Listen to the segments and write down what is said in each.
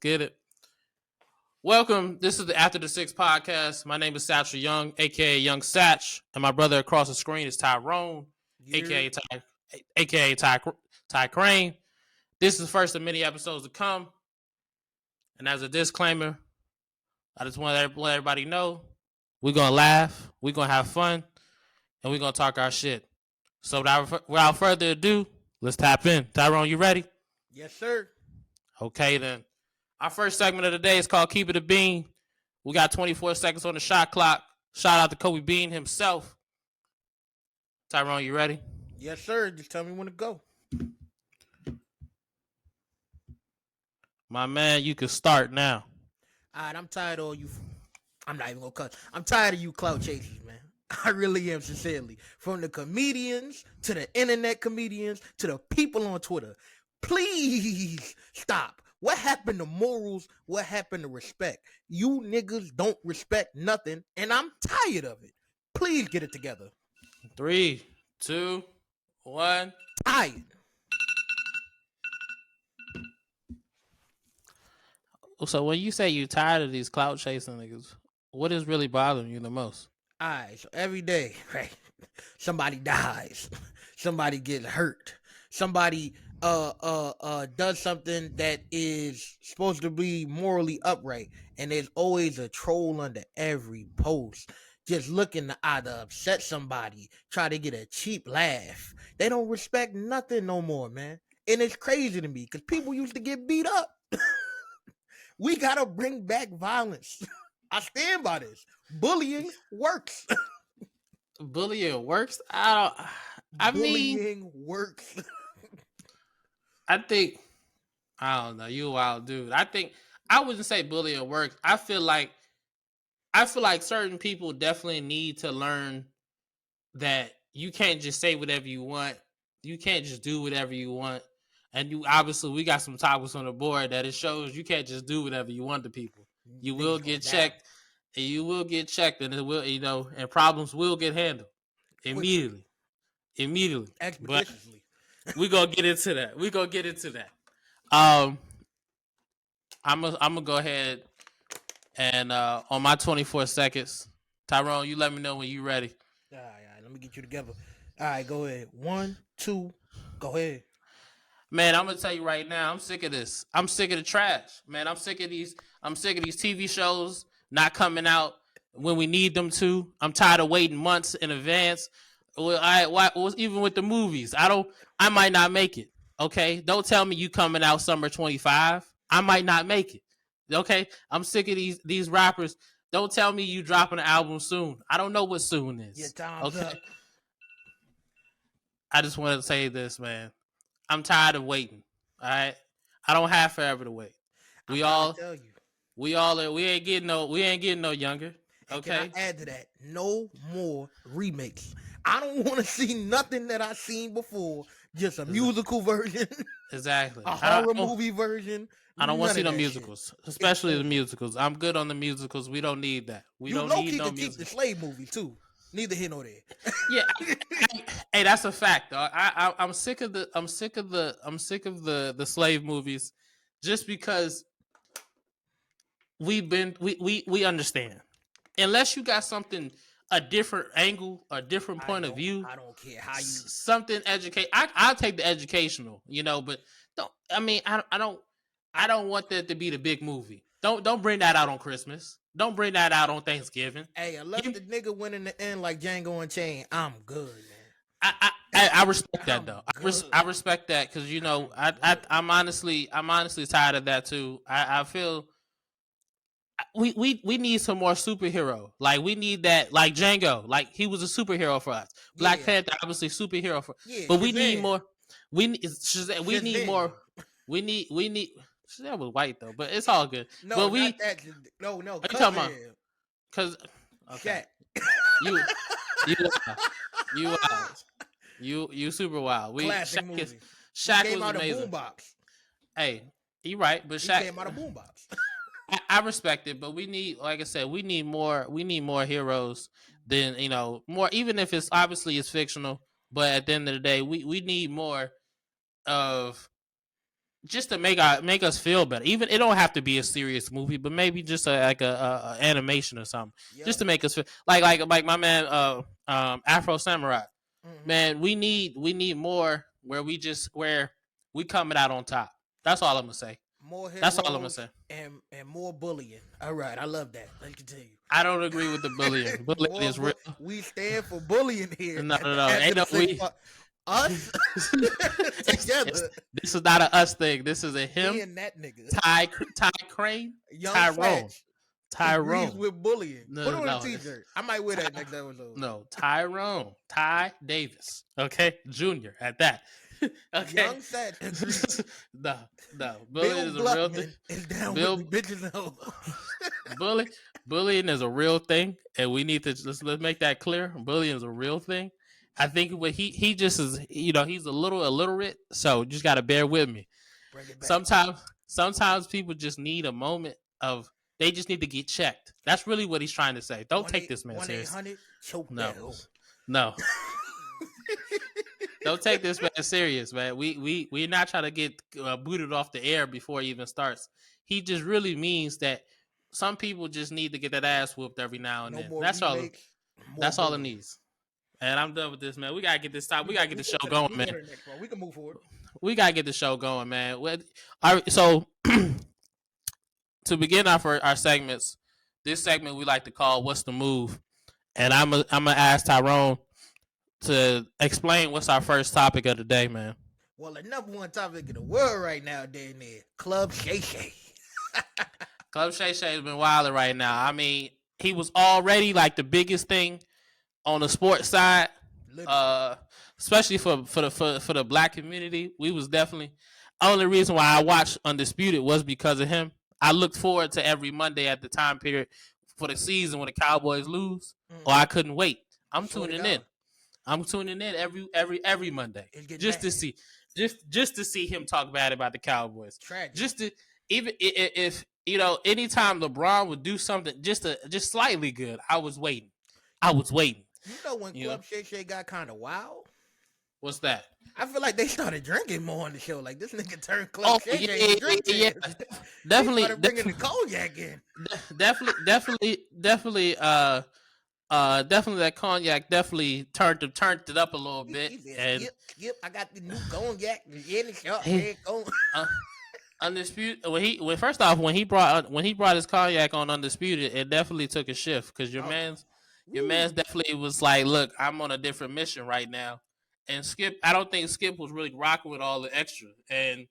get it. Welcome. This is the Afterthe6thPodcast. My name is Satchel Young, aka Young Satch, and my brother across the screen is Tyrone, aka Ty Crane. This is the first of many episodes to come. And as a disclaimer, I just want to let everybody know we're gonna laugh, we're gonna have fun, and we're gonna talk our shit. So without further ado, let's tap in. Tyrone, you ready? Yes, sir. Okay, then. Our first segment of the day is called Keep It a Bean. We got 24 seconds on the shot clock. Shout out to Kobe Bean himself. Tyrone, you ready? Yes, sir. Just tell me when to go. My man, you can start now. All right, I'm tired of all you. I'm not even going to cut. I'm tired of you clout chasers, man. I really am, sincerely. From the comedians to the internet comedians to the people on Twitter. Please stop. What happened to morals? What happened to respect? You niggas don't respect nothing, and I'm tired of it. Please get it together. 3, 2, 1. Tired. So when you say you're tired of these clout chasing niggas, what is really bothering you the most? All right, so every day, right, somebody dies, somebody gets hurt, somebody does something that is supposed to be morally upright, and there's always a troll under every post just looking to either upset somebody, try to get a cheap laugh. They don't respect nothing no more, man. And it's crazy to me because people used to get beat up. We gotta bring back violence. I stand by this. Bullying works. Bullying works? Bullying works. I don't know. You a wild dude. I wouldn't say bullying works. I feel like certain people definitely need to learn that you can't just say whatever you want. You can't just do whatever you want. And we got some topics on the board that it shows you can't just do whatever you want to people. You will get checked. And you will get checked, and it will, and problems will get handled immediately. Expeditiously. But we're gonna get into that. I'm gonna go ahead and on my 24 seconds, Tyrone, you let me know when you're ready. All right, let me get you together. All right, go ahead. 1, 2, go ahead. Man, I'm gonna tell you right now, I'm sick of this. I'm sick of the trash, man. I'm sick of these TV shows not coming out when we need them to. I'm tired of waiting months in advance. Even with the movies, I might not make it. Okay, don't tell me you coming out summer 25. I might not make it. Okay, I'm sick of these rappers. Don't tell me you dropping an album soon. I don't know what soon is. Your time's up. I just want to say this, man. I'm tired of waiting. All right, I don't have forever to wait. We ain't getting no younger. Okay. And can I add to that? No more remakes. I don't want to see nothing that I've seen before. Just a musical version. Exactly. A horror movie version. I don't want to see no musicals, especially the musicals. I'm good on the musicals. We don't need that. We don't need no musicals. Keep the slave movie too. Neither here nor there. Yeah, hey, that's a fact, though. I'm sick of the slave movies, just because we understand. Unless you got something, a different angle, a different point of view. I don't care how you something educate. I'll take the educational, but I don't want that to be the big movie. Don't bring that out on Christmas. Don't bring that out on Thanksgiving. Hey, unless the nigga went in the end like Django Unchained, I'm good, man. I respect that though. I respect that because I'm honestly tired of that too. I feel we need some more superhero. Like we need that, like Django. Like he was a superhero for us. Black Panther, obviously superhero for. Yeah, but we need more. We need more. We need. That was white though, but it's all good. No, but not that. No. What you talking about? Because okay, you super wild. Classic movie. Shaq was amazing. Hey, you right, but Shaq came out of boombox. I respect it, but we need, like I said, we need more heroes than more. Even if it's obviously it's fictional, but at the end of the day, we need more of just to make us feel better. Even it don't have to be a serious movie, but maybe just a animation or something, just Yep. to make us feel like my man Afro Samurai. Mm-hmm. Man, we need more where we coming out on top. That's all I'm gonna say. More That's all I'm gonna heroes say. and more bullying. All right, I love that. Let me continue. I don't agree with the bullying. Bullying More is real. we stand for bullying here No, at no, the no. after Ain't the no six we. part. Us together, This is not a us thing. This is a me him. and that nigga, Ty Crane. young Tyrone. Fats, agrees Tyrone. with bullying. Put No, on a no. t-shirt. I might wear Ty, that next episode. no, Tyrone. Ty Davis. Okay? Junior at that. Okay? Young Fats agrees. no, no. Bullying Bill is a real thing. Gluckman is down with Bill the bitches and hoes. bully bullying is a real thing, and we need to let's make that clear. Bullying is a real thing. I think what he just is, he's a little illiterate, so you just got to bear with me. Bring it back. Sometimes people just need a moment of they just need to get checked. That's really what he's trying to say. Don't take this man serious. 1-800 choke No, that hoe. no. Don't take this man serious, man. We're not trying to get booted off the air before he even starts. He just really means that some people just need to get that ass whooped every now and No then. more That's all. remakes. More That's all it bullying. needs. And I'm done with this, man. We gotta get this time. We gotta get the show going, man. We can move forward. We gotta get the show going, man. All right, so to begin our segments, this segment we like to call "What's the Move," and I'm gonna ask Tyrone to explain what's our first topic of the day, man. Well, the number one topic in the world right now, damn near Club Shay Shay. Club Shay Shay has been wilding right now. I mean, he was already like the biggest thing on the sports side, especially for the black community. We was definitely only reason why I watched Undisputed was because of him. I looked forward to every Monday at the time period for the season when the Cowboys lose, or I couldn't wait. I'm tuning in. I'm tuning in every Monday just to see him talk bad about the Cowboys. Tragic. Just to even if anytime LeBron would do something just slightly good, I was waiting. You know when Club Shay Shay got kind of wild? What's that? I feel like they started drinking more on the show. Like this nigga turned Club Shay Shay into drink. Yeah. Definitely started bringing the cognac in. Definitely that cognac definitely turned it up a little bit. And yep, I got the new cognac. Undisputed. When he brought his cognac on Undisputed, it definitely took a shift because your man's definitely was like, look, I'm on a different mission right now. And Skip, I don't think Skip was really rocking with all the extra, and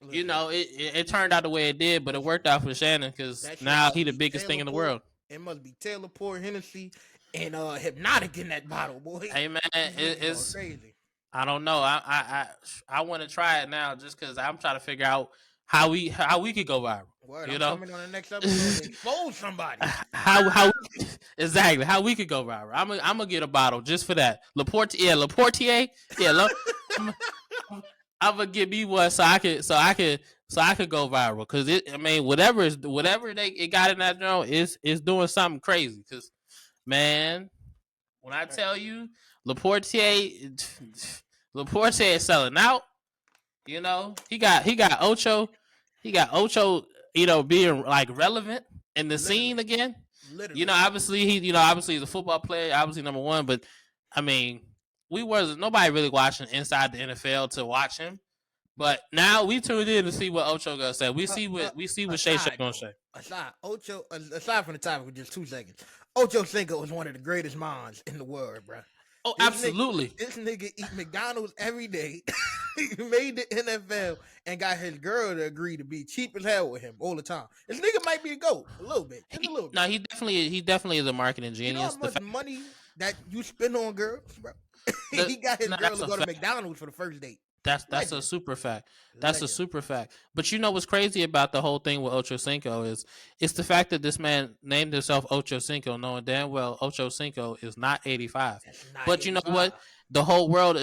it turned out the way it did, but it worked out for Shannon because now he the biggest thing in the world. It must be Taylor Port, Hennessy, and Hypnotic in that bottle, boy. Hey man, it's crazy. I don't know. I want to try it now just because I'm trying to figure out how we could go viral. Word, I'm coming on the next episode to expose somebody. How exactly how we could go viral. I'm gonna get a bottle just for that. Laportier. Yeah, I'm gonna give me one so I could go viral because whatever it got in that joint is doing something crazy. Because man, when I tell you Laportier is selling out. He got Ocho. Being like relevant in the scene again. Literally. Obviously he's a football player, obviously number one, but I mean, nobody really watching inside the NFL to watch him. But now we tuned in to see what Ocho gonna say. We see what Shay Shay gonna say. Aside from the topic for just 2 seconds, Ocho Cinco is one of the greatest minds in the world, bro. Oh, absolutely. This nigga eat McDonald's every day. He made the NFL and got his girl to agree to be cheap as hell with him all the time. This nigga might be a GOAT a little bit. No, he definitely is a marketing genius. You know how much money that you spend on girls, bro? He got his girl to go to McDonald's for the first date. That's a super fact. That's a super fact. But you know what's crazy about the whole thing with Ocho Cinco is it's the fact that this man named himself Ocho Cinco, knowing damn well Ocho Cinco is not 85. But you know what? The whole world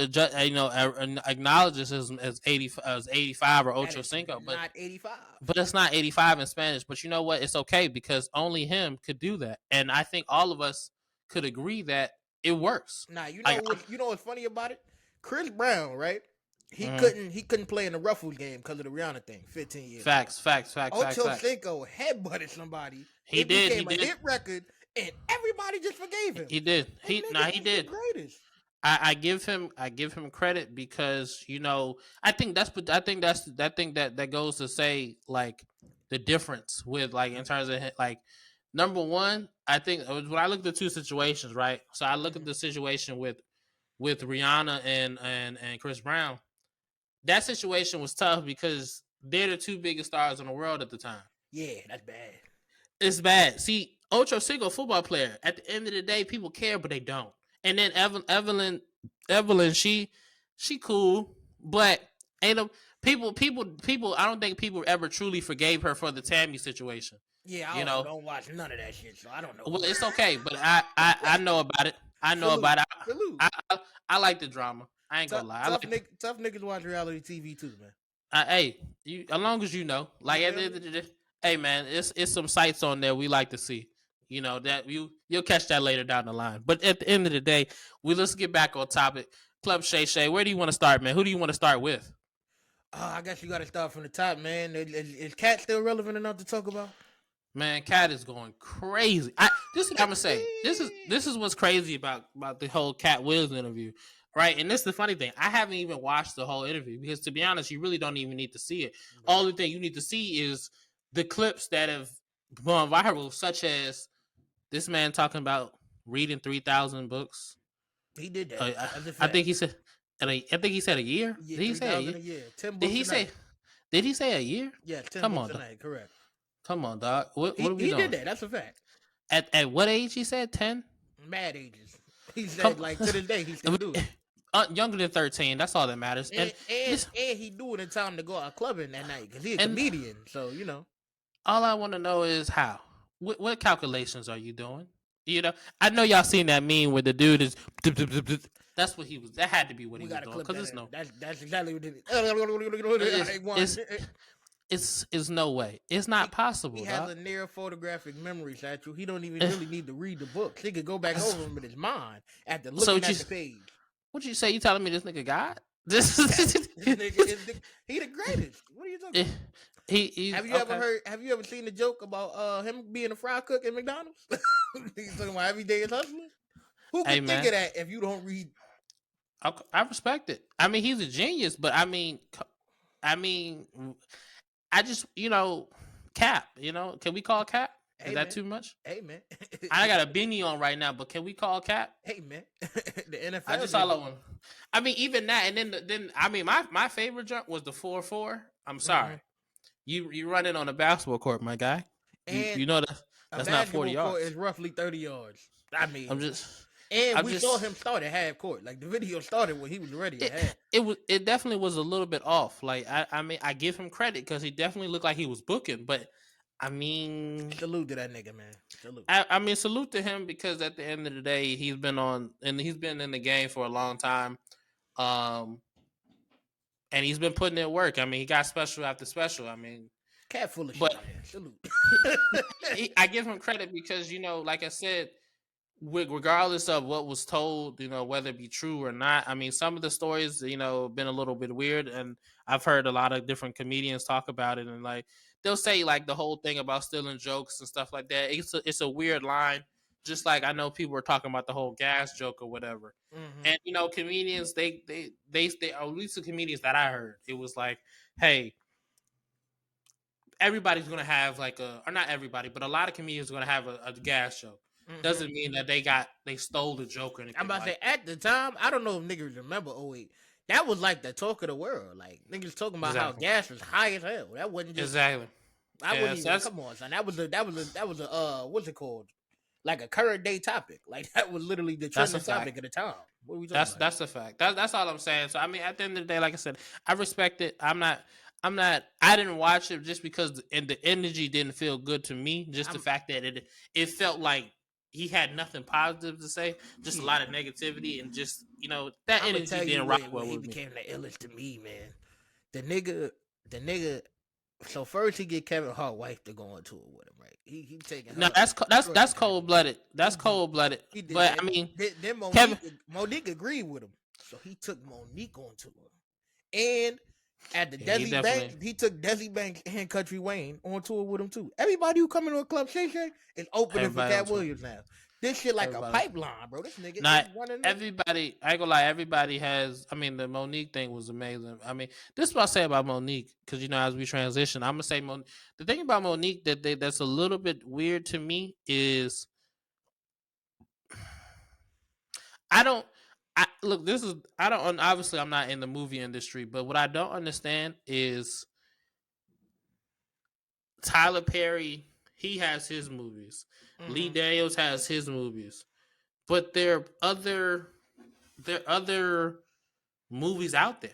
acknowledges him as 85 or Ocho Cinco, but not 85. But it's not 85 in Spanish. But you know what? It's okay because only him could do that, and I think all of us could agree that it works. Nah, you know what's funny about it? Chris Brown, right? He couldn't play in the Ruffles game because of the Rihanna thing 15 years ago. Facts. Ocho Cinco headbutted somebody. He It did. became a hit record, and everybody just forgave him. He did. That He nigga is did. the greatest. I give him credit because I think that goes to say like the difference with like in terms of like number one. I think when I look at the two situations, right? So I look at the situation with Rihanna and Chris Brown. That situation was tough because they're the two biggest stars in the world at the time. Yeah, that's bad. It's bad. See, Ocho Cinco, football player. At the end of the day, people care, but they don't. And then Evelyn, she cool, but ain't no people. I don't think people ever truly forgave her for the Tammy situation. Yeah, I don't watch none of that shit, so I don't know. Well, it's okay, but I know about it. I know about it. I like the drama. I ain't gonna lie. Tough niggas watch reality TV too, man. Hey, as long as you know, like at the end of the day, hey man, it's some sites on there we like to see. That you'll catch that later down the line. But at the end of the day, let's get back on topic. Club Shay, where do you want to start, man? Who do you want to start with? I guess you got to start from the top, man. Is Cat still relevant enough to talk about? Man, Cat is going crazy. This is what I'm gonna say. This is what's crazy about the whole Cat Williams interview, right? And this is the funny thing. I haven't even watched the whole interview because, to be honest, you really don't even need to see it. Right. Only thing you need to see is the clips that have gone viral, such as this man talking about reading 3,000 books. He did that. I think he said. I think he said a year. Yeah, did he say a year? 10 books did he say? Did he say a year? Yeah, 10 books a night. Correct. Come on, dog. What are we doing? He did that. That's a fact. At what age he said? 10? Mad ages. He said like to this day he still do it. Younger than 13. That's all that matters. And he do it in time to go out clubbing that night because he's a comedian. So all I want to know is how. What calculations are you doing? I know y'all seen that meme where the dude is. That's what he was. That had to be what he was doing. Because that's exactly what it is. It's no way. It's not possible. He has a near photographic memory, Satchel. He don't even really need to read the books. He could go back over them in his mind after looking at the page. What you say? You telling me this nigga God? This nigga he the greatest. What are you talking about? Have you ever seen the joke about him being a fry cook at McDonald's? He's talking about every day is hustling. Who can think of that if you don't read? I respect it. I mean, he's a genius, but I mean, I just Cap. Can we call Cap? Is that too much? Hey man, I got a beanie on right now, but can we call Cap? Hey man, the NFL. I just saw that one. I mean, even that, and then I mean, my favorite jump was the 4-4. I'm sorry, you running on a basketball court, my guy. You know that's not 40 yards. It's roughly 30 yards. I mean, we saw him start at half court. Like the video started when he was ready at half. It definitely was a little bit off. Like I mean, I give him credit because he definitely looked like he was booking, but. I mean, salute to that nigga, man. Salute. I mean, salute to him because at the end of the day, he's been in the game for a long time, and he's been putting in work. I mean, he got special after special. I mean, Cat full of shit. Salute. I give him credit because like I said, regardless of what was told, whether it be true or not. I mean, some of the stories, been a little bit weird, and I've heard a lot of different comedians talk about it, and like. They'll say like the whole thing about stealing jokes and stuff like that. It's a weird line. Just like I know people were talking about the whole gas joke or whatever. Mm-hmm. And comedians they at least the comedians that I heard, it was like, hey, everybody's gonna have like or not everybody, but a lot of comedians are gonna have a gas joke. Mm-hmm. Doesn't mean that they stole the joke or anything. I'm about to say at the time, I don't know if niggas remember 08. That was like the talk of the world. Like niggas talking about how gas was high as hell. That wasn't just exactly. I wouldn't even come on, son. That was a what's it called? Like a current day topic. Like that was literally the trending topic at the time. What are we talking about? That's a fact. That's all I'm saying. So I mean, at the end of the day, like I said, I respect it. I didn't watch it just because the energy didn't feel good to me. Just the fact that it felt like he had nothing positive to say, just a lot of negativity, and just that energy didn't rock well with me. He became the illest to me, man. The nigga. So first he get Kevin Hart wife to go into it with him, right? He taking. No, that's cold blooded. That's cold blooded. But I mean, then Monique agreed with him, so he took Monique onto him, And at the Yeah, he Desi Banks, definitely. he took Desi Banks and Country Wayne on tour with him too. Everybody who come into a club Shay Shay is opening for Everybody on Cat tour. Williams now. This shit like a Everybody. pipeline, bro. This nigga is Not running the. everybody. I ain't gonna lie. Everybody has. I mean, the Monique thing was amazing. I mean, this is what I say about Monique because as we transition, I'm gonna say the thing about Monique that's a little bit weird to me is I don't. I look. This is I don't. Obviously, I'm not in the movie industry, but what I don't understand is Tyler Perry. He has his movies. Lee Mm-hmm. Daniels has his movies, but there are other movies out there.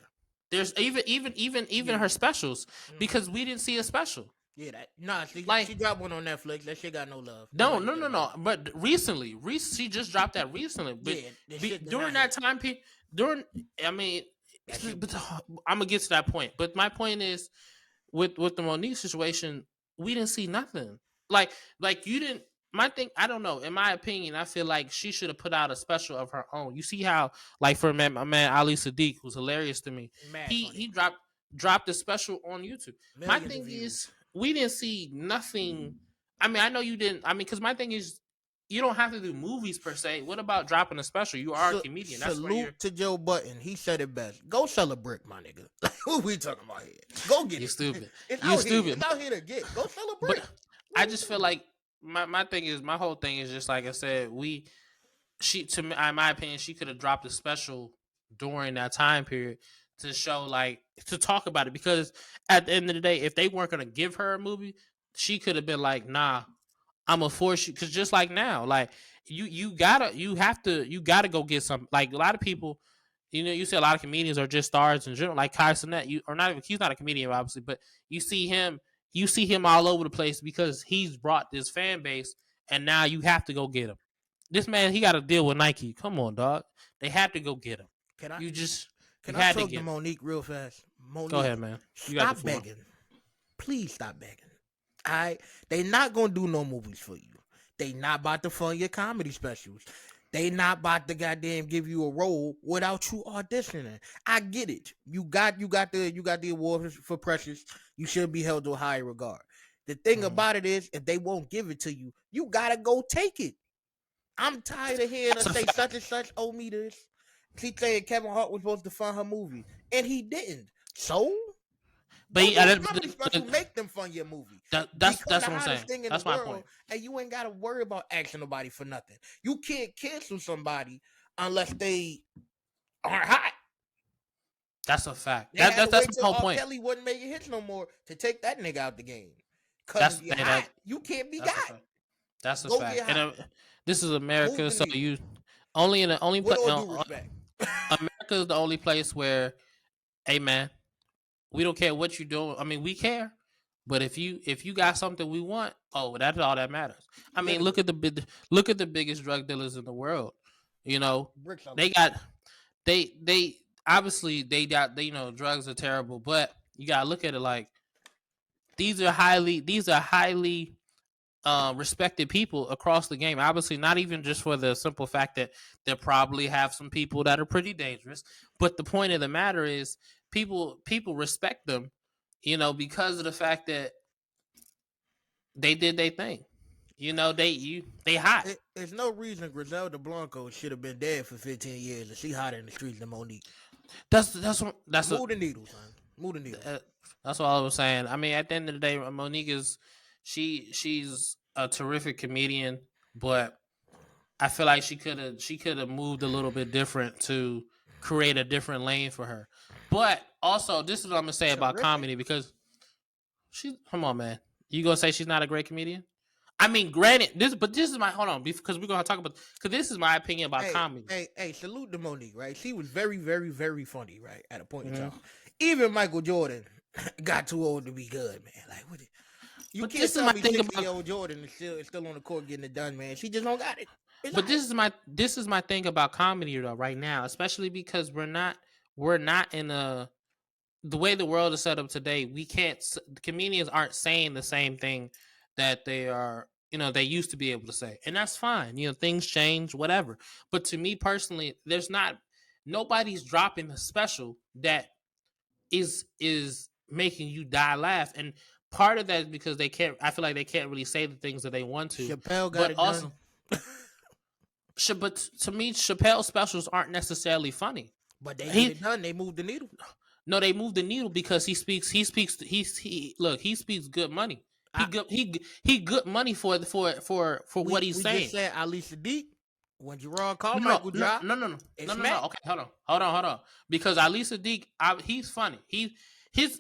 There's even Yeah. her specials Mm-hmm. because we didn't see a special. Yeah, that nah. Like She dropped one on Netflix. That shit got no love. no, Nobody no, care no, about no. it. But recently, she just dropped that recently. But Yeah, the shit did during not that hit. time period, during I mean, That shit. but I'm gonna get to that point. But my point is, with the Monique situation, we didn't see nothing. Like you didn't. My thing, I don't know. In my opinion, I feel like she should have put out a special of her own. You see how, like for my man Ali Sadiq, who's hilarious to me, Mad he funny. dropped a special on YouTube. My Millions of thing views. is, we didn't see nothing. I mean, I know you didn't. I mean, because my thing is, you don't have to do movies per se. What about dropping a special? You are a comedian. That's where Salute you're. to Joe Button. He said it best. Go sell a brick, my nigga. What we talking about here? Go get You it. stupid. It's You out here. stupid. It's out here to get. Go sell a But brick. What I are we just feel talking about? like my thing is my whole thing is just like I said. She to me, in my opinion, she could have dropped a special during that time period to show like to talk about it because at the end of the day, if they weren't gonna give her a movie, she could have been like, nah, I'm gonna force you because just like now, like you gotta go get some like a lot of people. You see a lot of comedians are just stars in general, like Kai Cenat. You or not even he's not a comedian obviously, but you see him all over the place because he's brought this fan base, and now you have to go get him. This man, he got to deal with Nike. Come on, dog. They had to go get him. Can I You just you can I had to talk to get him. Monique real fast? Go Monique, ahead, man. You got the stop floor. begging. Please stop begging. Alright? They not gonna do no movies for you. They not about to fund your comedy specials. They not about to goddamn give you a role without you auditioning. I get it. You got the award for Precious. You should be held to a higher regard. The thing Mhm. about it is, if they won't give it to you, you gotta go take it. I'm tired of hearing her That's a say fact. such and such owe me this. She saying Kevin Hart was supposed to fund her movie, and he didn't. So But, go he, do a but comedy special, make them fund your movie. Become that's the what I'm saying. hottest thing in the That's my point. world, and you ain't gotta worry about asking nobody for nothing. You can't cancel somebody unless they aren't hot. That's a fact. They That had that's to that's wait my till whole R. point. Kelly wasn't making hits no more to take that nigga out the game. Cause That's if you're that hot, you can't be that's a got. fact. That's a Go fact. get And hot. this is Move America, the so needle. you only in the only With place. all due respect. America is the only place where, hey man, we don't care what you're doing. I mean, we care, but if you got something we want, oh, that's all that matters. I mean, Literally. look at the biggest drug dealers in the world. You know, Brick they sellers. got they obviously drugs are terrible, but you gotta look at it like these are highly respected people across the game. Obviously, not even just for the simple fact that they probably have some people that are pretty dangerous, but the point of the matter is people respect them, because of the fact that they did their thing. They hot. There's no reason Griselda Blanco should have been dead for 15 years and she hotter in the streets than Monique. That's Move the needle, son. Move the needle. uh, that's what I was saying. I mean, at the end of the day, Monique is she's a terrific comedian, but I feel like she could have moved a little bit different to create a different lane for her. But also, this is what I'm gonna say about Terrific. comedy because come on, man, you gonna say she's not a great comedian? I mean, granted, this is my hold on because we're gonna talk about because this is my opinion about Hey, comedy. hey, salute to Monique, right? She was very, very, very funny, right? At a point in Mhm. time. Even Michael Jordan got too old to be good, man. Like, what? You But can't this is tell my me thing 60-year-old Jordan is still on the court getting it done, man. She just don't got it. It's all but right. this is my thing about comedy though right now, especially because we're not in a the way the world is set up today. We can't the comedians aren't saying the same thing that they used to be able to say, and that's fine. Things change, whatever. But to me personally, there's not nobody's dropping a special that is making you die laugh. And part of that is because they can't. I feel like they can't really say the things that they want to. Chappelle got But it done. also, but to me, Chappelle specials aren't necessarily funny. But they get He it done. They moved the needle. No, they moved the needle because he speaks good money. I, He good money for what he's we saying. just said Ali Sadiq when Gerard Carmichael No, dropped. no, no, no, It's no, no, no. smack. Okay, hold on. Because Ali Sadiq, he's funny.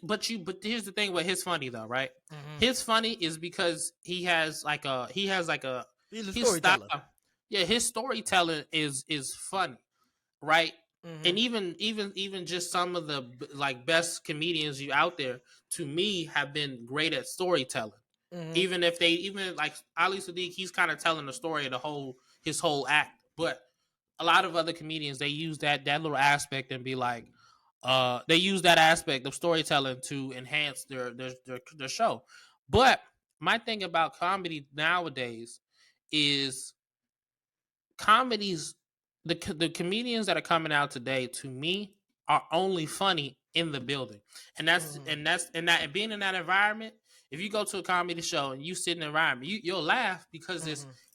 But here's the thing with his funny though, right? Mm-hmm. His funny is because he has like a He's a his storyteller. style. Yeah, his storytelling is funny, right? Mm-hmm. And even just some of the like best comedians you out there to me have been great at storytelling. Mm-hmm. Even if they even like Ali Sadiq, he's kind of telling the story of his whole act. But a lot of other comedians they use that little aspect and be like, they use that aspect of storytelling to enhance their show. But my thing about comedy nowadays is comedies the comedians that are coming out today to me are only funny in the building. And and being in that environment, if you go to a comedy show and you sit in the environment, you'll laugh because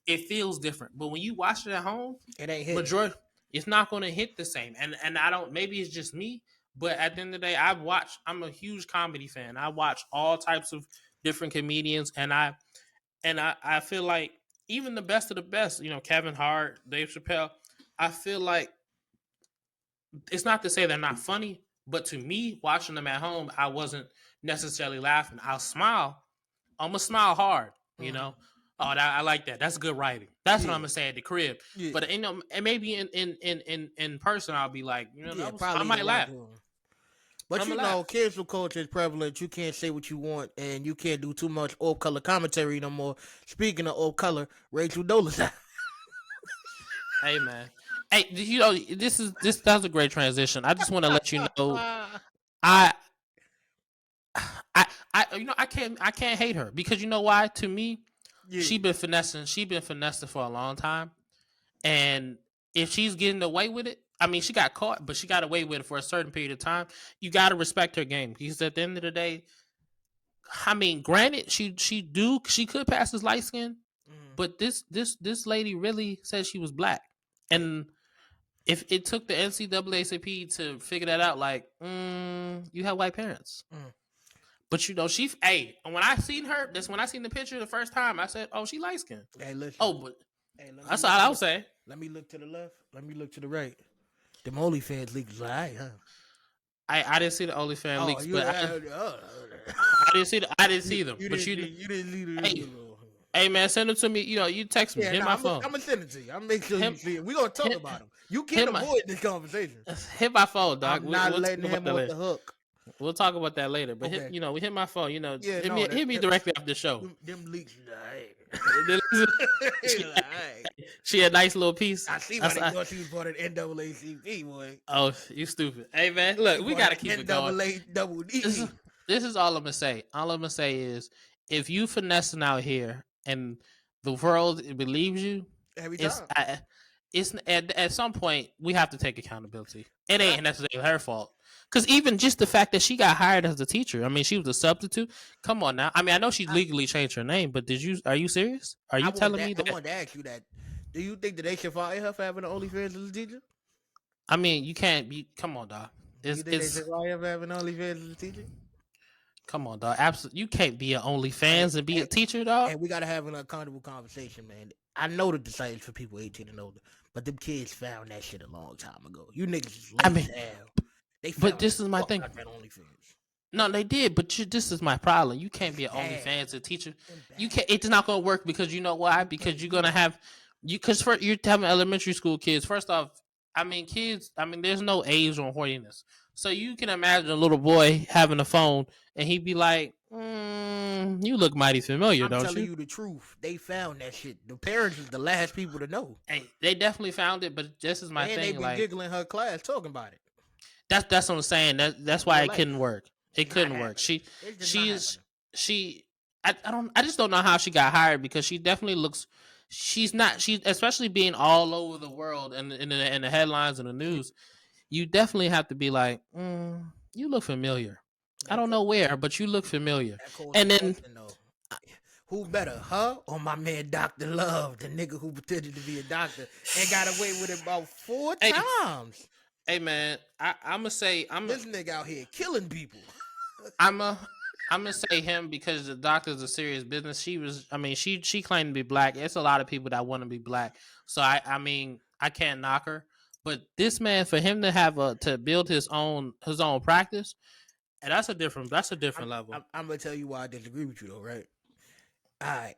it feels different. But when you watch it at home, it ain't hit. majority it's not going to hit the same. And I don't, maybe it's just me, but at the end of the day, I'm a huge comedy fan. I watch all types of different comedians, and I feel like even the best of the best, Kevin Hart, Dave Chappelle, I feel like it's not to say they're not funny, but to me, watching them at home, I wasn't necessarily laughing. I'll smile. I'm gonna smile hard, Oh, I like that. That's good writing. That's what I'm gonna say at the crib. Yeah. But and maybe in person, I'll be like, I probably might laugh. But cancel culture is prevalent. You can't say what you want, and you can't do too much off color commentary no more. Speaking of off color, Rachel Dolezal. Hey man, hey, that's a great transition. I just want to let you know, I I can't hate her because you know why? To me, she been finessing for a long time, and if she's getting away with it, I mean, she got caught, but she got away with it for a certain period of time. You got to respect her game because at the end of the day, I mean, granted, she could pass as light skin, but this lady really said she was black, and if it took the NCAACP to figure that out, like, you have white parents. But when I seen her, that's when I seen the picture the first time, I said, oh, she light skinned. Hey, listen. Oh, but that's all I was saying. Let me look to the left. Let me look to the right. Them OnlyFans leaks was alright, huh? I didn't see the OnlyFans leaks, but I didn't see them. You but didn't see them. Hey man, send them to me. You text me. Hit my phone. I'm gonna send it to you. I'm make sure you see it. We gonna talk about them. You can't avoid this conversation. Hit my phone, dog. I'm not letting him off the hook. We'll talk about that later. But we hit my phone. Hit me directly off the show. Them leaks, She had a nice little piece. I see why they thought she was part of the NAACP, boy. Oh, you stupid. Hey man, look, we gotta keep it going. NAACP. This is all I'm gonna say. All I'm gonna say is, if you finessing out here and the world believes you, it's at some point we have to take accountability. It ain't necessarily her fault. Because even just the fact that she got hired as a teacher, I mean, she was a substitute. Come on now. I mean, I know she legally changed her name, but are you serious? Are you telling me that? I wanted to ask you that. Do you think that they should fire her for having an OnlyFans as a teacher? I mean, you can't be. Come on, dog. You think they should fire her for having OnlyFans as a teacher? Come on, dog. Absolutely, you can't be an OnlyFans and be a teacher, dog. And we gotta have an accountable conversation, man. I know that the site is for people 18 and older, but them kids found that shit a long time ago. You niggas just let it down. But this is my thing. No, they did, but this is my problem. You can't be an OnlyFans a teacher. You can't. It's not gonna work because you know why? Because you're gonna have because you're having elementary school kids. First off, I mean, kids. I mean, there's no age on horniness. So you can imagine a little boy having a phone and he'd be like, "You look mighty familiar, don't you?" I'm telling you the truth. They found that shit. The parents is the last people to know. Hey, they definitely found it, but this is my thing. They be giggling her class talking about it. That's what I'm saying. That's why it couldn't work. It couldn't work. I just don't know how she got hired because she definitely looks. She's especially being all over the world and in the headlines and the news. You definitely have to be like, You look familiar. I That don't know cold, where, but you look familiar. that cold And then, question though. Who better, her or my man Dr. Love, the nigga who pretended to be a doctor and got away with it about 4 hey, times? hey, man, I'm gonna say This nigga out here killing people. I'm a I'm gonna say him because the doctor's a serious business. She was, I mean, she claimed to be black. It's a lot of people that want to be black. So I mean, I can't knock her. But this man, for him to have to build his own practice, and that's a different level. I'm gonna tell you why I disagree with you though, right? I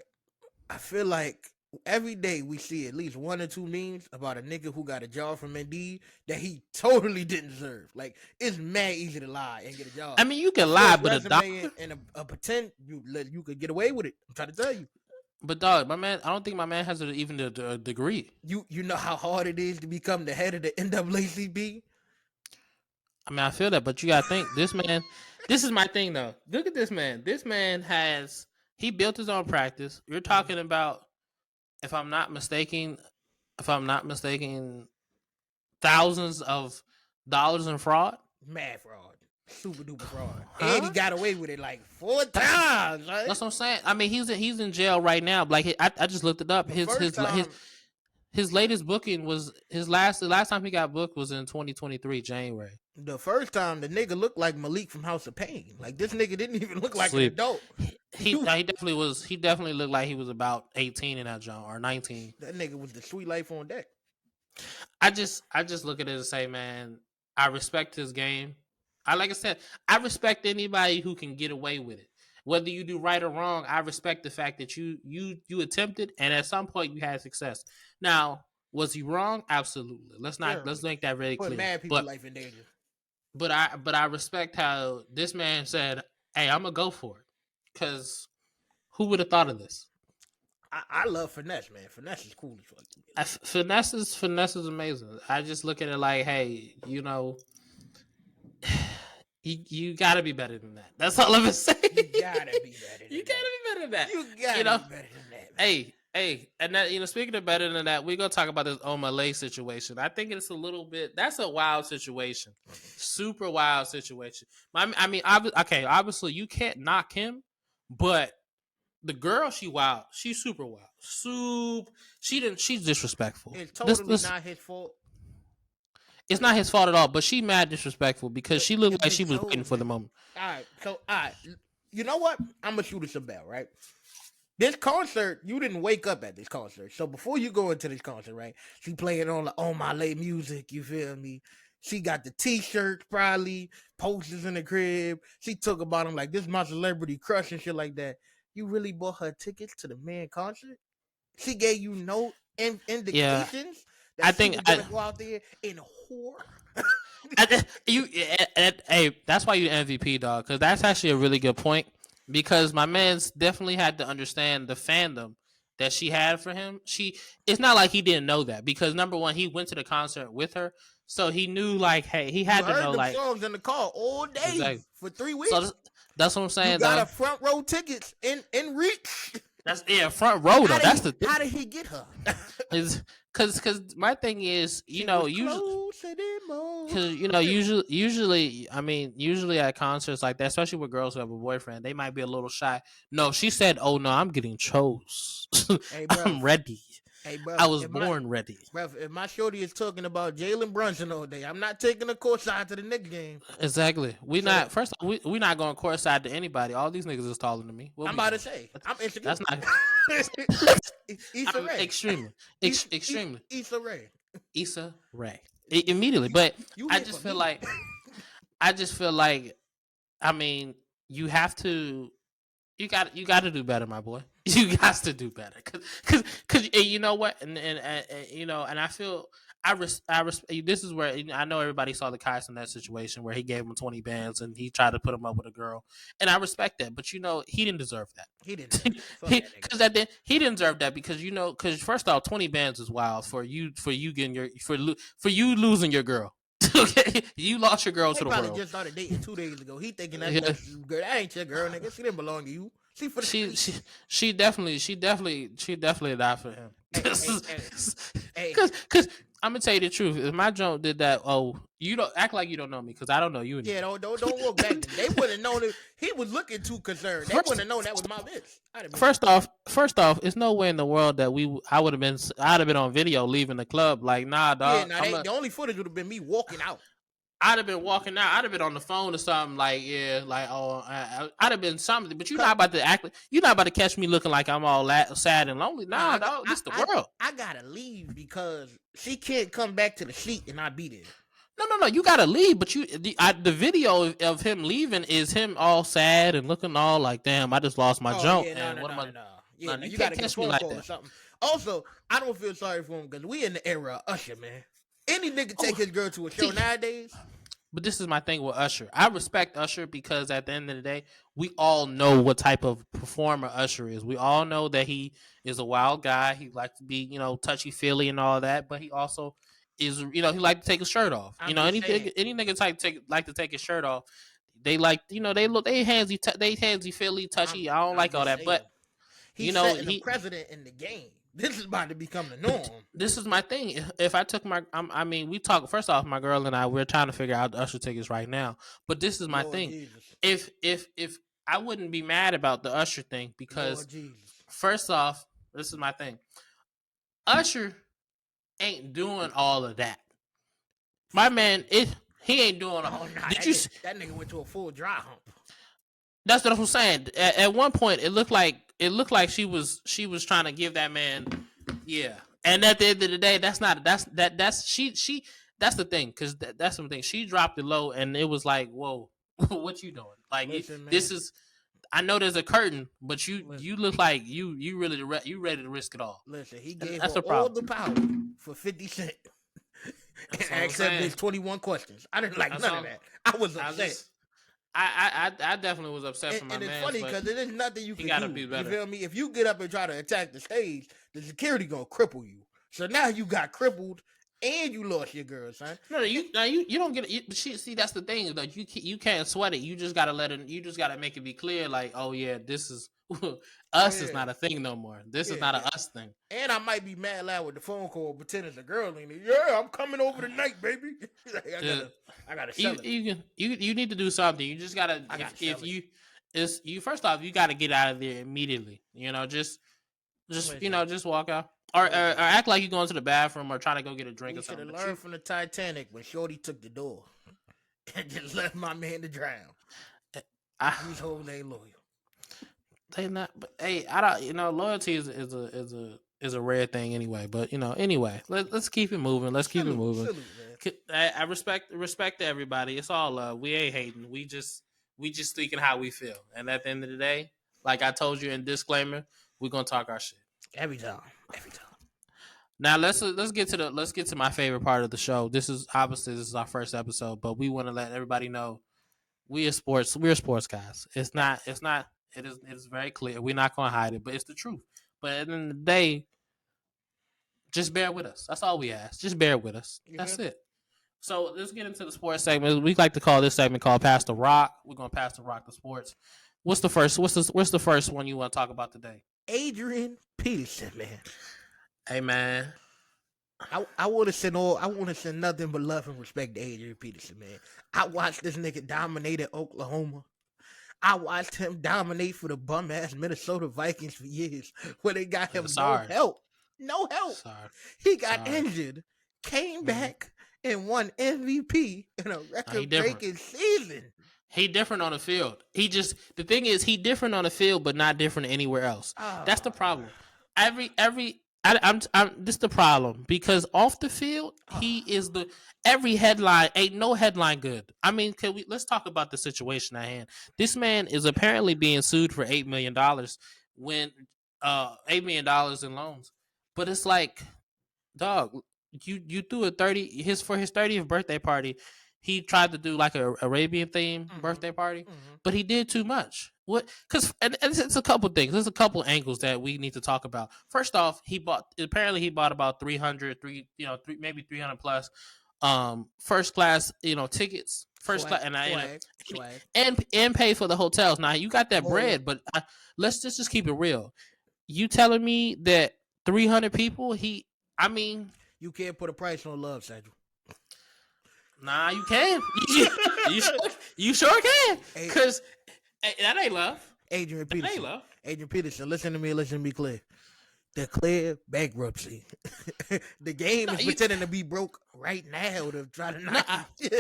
I feel like every day we see at least 1 or 2 memes about a nigga who got a job from Indeed that he totally didn't deserve. Like it's mad easy to lie and get a job. I mean, you A can lie, false but a resume doctor. and a pretend you could get away with it. I'm trying to tell you. But dog, my man, I don't think my man has even a degree. You know how hard it is to become the head of the NAACP? I mean, I feel that, but you gotta think this man. This is my thing though. Look at this man. This man he built his own practice. You're talking about, if I'm not mistaken, thousands of dollars in fraud. Mad fraud. Super duper fraud. Huh? And he got away with it like 4 times, right? That's what I'm saying. I mean, he's in jail right now. Like I just looked it up. The His first time his latest booking was the last time he got booked was in 2023 January. the first time the nigga looked like Malik from House of Pain. Like this nigga didn't even look like Sleep. an adult. He definitely was. He definitely looked like he was about 18 in that joint, or 19. That nigga was the sweet life on deck. I just look at it and say, man, I respect his game. Like I said, I respect anybody who can get away with it. Whether you do right or wrong, I respect the fact that you attempted, and at some point you had success. Now, was he wrong? Absolutely. Let's make that very Put clear. mad people's life in danger. But I respect how this man said, "Hey, I'm gonna go for it," because who would have thought of this? I love Finesse, man. Finesse is cool as fuck. Finesse is amazing. I just look at it like, hey, you gotta be better than that. That's all I'm gonna say. You gotta be better than that. You gotta be better than that. You gotta be better than that. Man. Hey, and that, speaking of better than that, we're gonna talk about this Malay situation. I think it's a little bit. That's a wild situation, super wild situation. I mean, obviously you can't knock him, but the girl, she's wild. She's super wild. She's disrespectful. It's totally not his fault. It's not his fault at all, but she mad disrespectful because she looked like she was waiting for the moment. All right. You know what? I'm gonna shoot us a bell, right? This concert, you didn't wake up at this concert. So before you go into this concert, right? She playing on my late music, you feel me? She got the t-shirts, probably, posters in the crib. She talk about him like, this is my celebrity crush and shit like that. You really bought her tickets to the man concert? She gave you no indications that she was gonna go out there and whore. Hey, that's why you MVP, dog, because that's actually a really good point. Because my man's definitely had to understand the fandom that she had for him. It's not like he didn't know that, because number one, he went to the concert with her, so he knew, like, hey, he had to know, like, songs in the car all day for 3 weeks. So that's what I'm saying. You got a front row tickets in reach. That's front row though. That's the thing. How did he get her? Because my thing is, usually at concerts like that, especially with girls who have a boyfriend, they might be a little shy. No, she said, "Oh no, I'm getting chose. Hey, I'm ready. Hey, bro, I was born ready." Bro, if my shorty is talking about Jalen Brunson all day, I'm not taking a court side to the nigga game. Exactly. We not going court side to anybody. All these niggas is taller than me. I'm about to say, I'm insecure. That's not. Issa Rae. Extremely. Issa Rae. Issa Rae. Immediately, but I just feel like, I mean, you have to. You got to do better, my boy. You got to do better, cause you know what, and I feel this is where I know everybody saw the Kais in that situation where he gave him 20 bands and he tried to put him up with a girl, and I respect that, but he didn't deserve that. He didn't. He didn't deserve that because first off, 20 bands is wild for you getting for you losing your girl. Okay, you lost your girl to the world. He probably just started dating 2 days ago. He thinking that girl, that ain't your girl, nigga. She didn't belong to you. She definitely died for him. Hey. Because I'm gonna tell you the truth. If my joint did that, you don't act like you don't know me because I don't know you anymore. Yeah, don't look back. They wouldn't have known it. He was looking too concerned. They wouldn't have known that was my bitch. First off, it's no way in the world that I'd have been on video leaving the club. Like, nah, Yeah, dog. the only footage would have been me walking out. I'd have been walking out. I'd have been on the phone or something. Like, yeah, like, I'd have been something. But you're not about to act. You're not about to catch me looking like I'm all sad and lonely. Nah, dog. This the world. I gotta leave because she can't come back to the seat and not be there. No. You gotta leave. But the video of him leaving is him all sad and looking all like, damn, I just lost my jump. Yeah, no. Yeah, you gotta catch me like that. Or something. Also, I don't feel sorry for him because we in the era of Usher, man. Any nigga take his girl to a show nowadays. But this is my thing with Usher. I respect Usher because at the end of the day, we all know what type of performer Usher is. We all know that he is a wild guy. He likes to be, touchy feely and all that. But he also is, he like to take his shirt off. Any nigga like to take his shirt off. They like, they handsy feely, touchy. I don't like all that. But he's setting the president in the game. This is about to become the norm. This is my thing. If I took we talk. First off, my girl and I, we're trying to figure out the Usher tickets right now. But this is my thing. Jesus. If I wouldn't be mad about the Usher thing because first off, this is my thing. Usher ain't doing all of that. My man, he ain't doing all. That nigga went to a full dry hump. That's what I'm saying. At one point, it looked like she was trying to give that man, yeah. And at the end of the day, that's the thing because that's something. She dropped it low, and it was like, whoa, what you doing? Like, listen, this is. I know there's a curtain, but you look like you ready to risk it all. Listen, he gave her all the power for 50 Cent. And asked his 21 questions. I didn't like none of that. I was upset. I definitely was upset for my man. And it's funny because there is nothing you can do. Be better. You feel me? If you get up and try to attack the stage, the security gonna cripple you. So now you got crippled and you lost your girl, son. No, you don't get it. See, that's the thing. Like you can't sweat it. You just gotta let it. You just gotta make it be clear. Like, oh yeah, this is us. Is not a thing no more. This is not a us thing. And I might be mad loud with the phone call, pretend it's a girl. And yeah, I'm coming over tonight, baby. I gotta sell it. You need to do something. You just gotta. First off, you gotta get out of there immediately. Just walk out. Or act like you're going to the bathroom or trying to go get a drink or something. You should have learned from the Titanic when Shorty took the door and just left my man to drown. These hoes ain't loyal. They not, but hey, I don't. Loyalty is a rare thing anyway. But anyway, let's keep it moving. Let's keep it moving. I respect everybody. It's all love. We ain't hating. We just speaking how we feel. And at the end of the day, like I told you in disclaimer, we're gonna talk our shit every time. Now let's get to my favorite part of the show. This is our first episode, but we want to let everybody know we're sports guys. It is very clear. We're not gonna hide it, but it's the truth. But at the end of the day, just bear with us. That's all we ask. Just bear with us. That's it. So let's get into the sports segment. We like to call this segment called Pass the Rock. We're gonna pass the rock to sports. What's the first one you want to talk about today? Adrian Peterson, man. Hey man, I want to send nothing but love and respect to Adrian Peterson, man. I watched this nigga dominate at Oklahoma. I watched him dominate for the bum ass Minnesota Vikings for years, where they got him no help. He got injured, came back, and won MVP in a record-breaking season. He different on the field. The thing is, he different on the field, but not different anywhere else. That's the problem. This the problem because off the field he is every headline ain't no headline good. I mean, let's talk about the situation at hand. This man is apparently being sued for $8 million when $8 million in loans. But it's like, dog, you threw for his 30th birthday party. He tried to do like a Arabian theme birthday party, but he did too much. What? Because and it's a couple things. There's a couple angles that we need to talk about. First off, he bought about 300 plus first class tickets. And pay for the hotels. Now you got that bread, but let's just keep it real. You telling me that 300 people. I mean, You can't put a price on love, Sandra. nah, you can. You sure can. Hey, Cause that ain't love. Adrian That ain't Peterson. love. Adrian Peterson, listen to me. Listen to me clear. Declare bankruptcy. The game No, is pretending to be broke right now to try to knock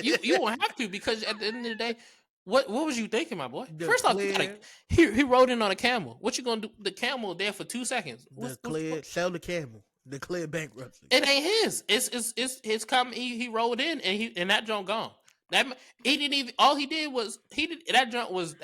you won't have to, because at the end of the day, what was you thinking, my boy? First off, Declare, he rode in on a camel. What you gonna do? The camel there for 2 seconds. sell the camel. Declare bankruptcy. It ain't his. It's his come. He rode in and that junk gone. That he didn't even. All he did was that junk was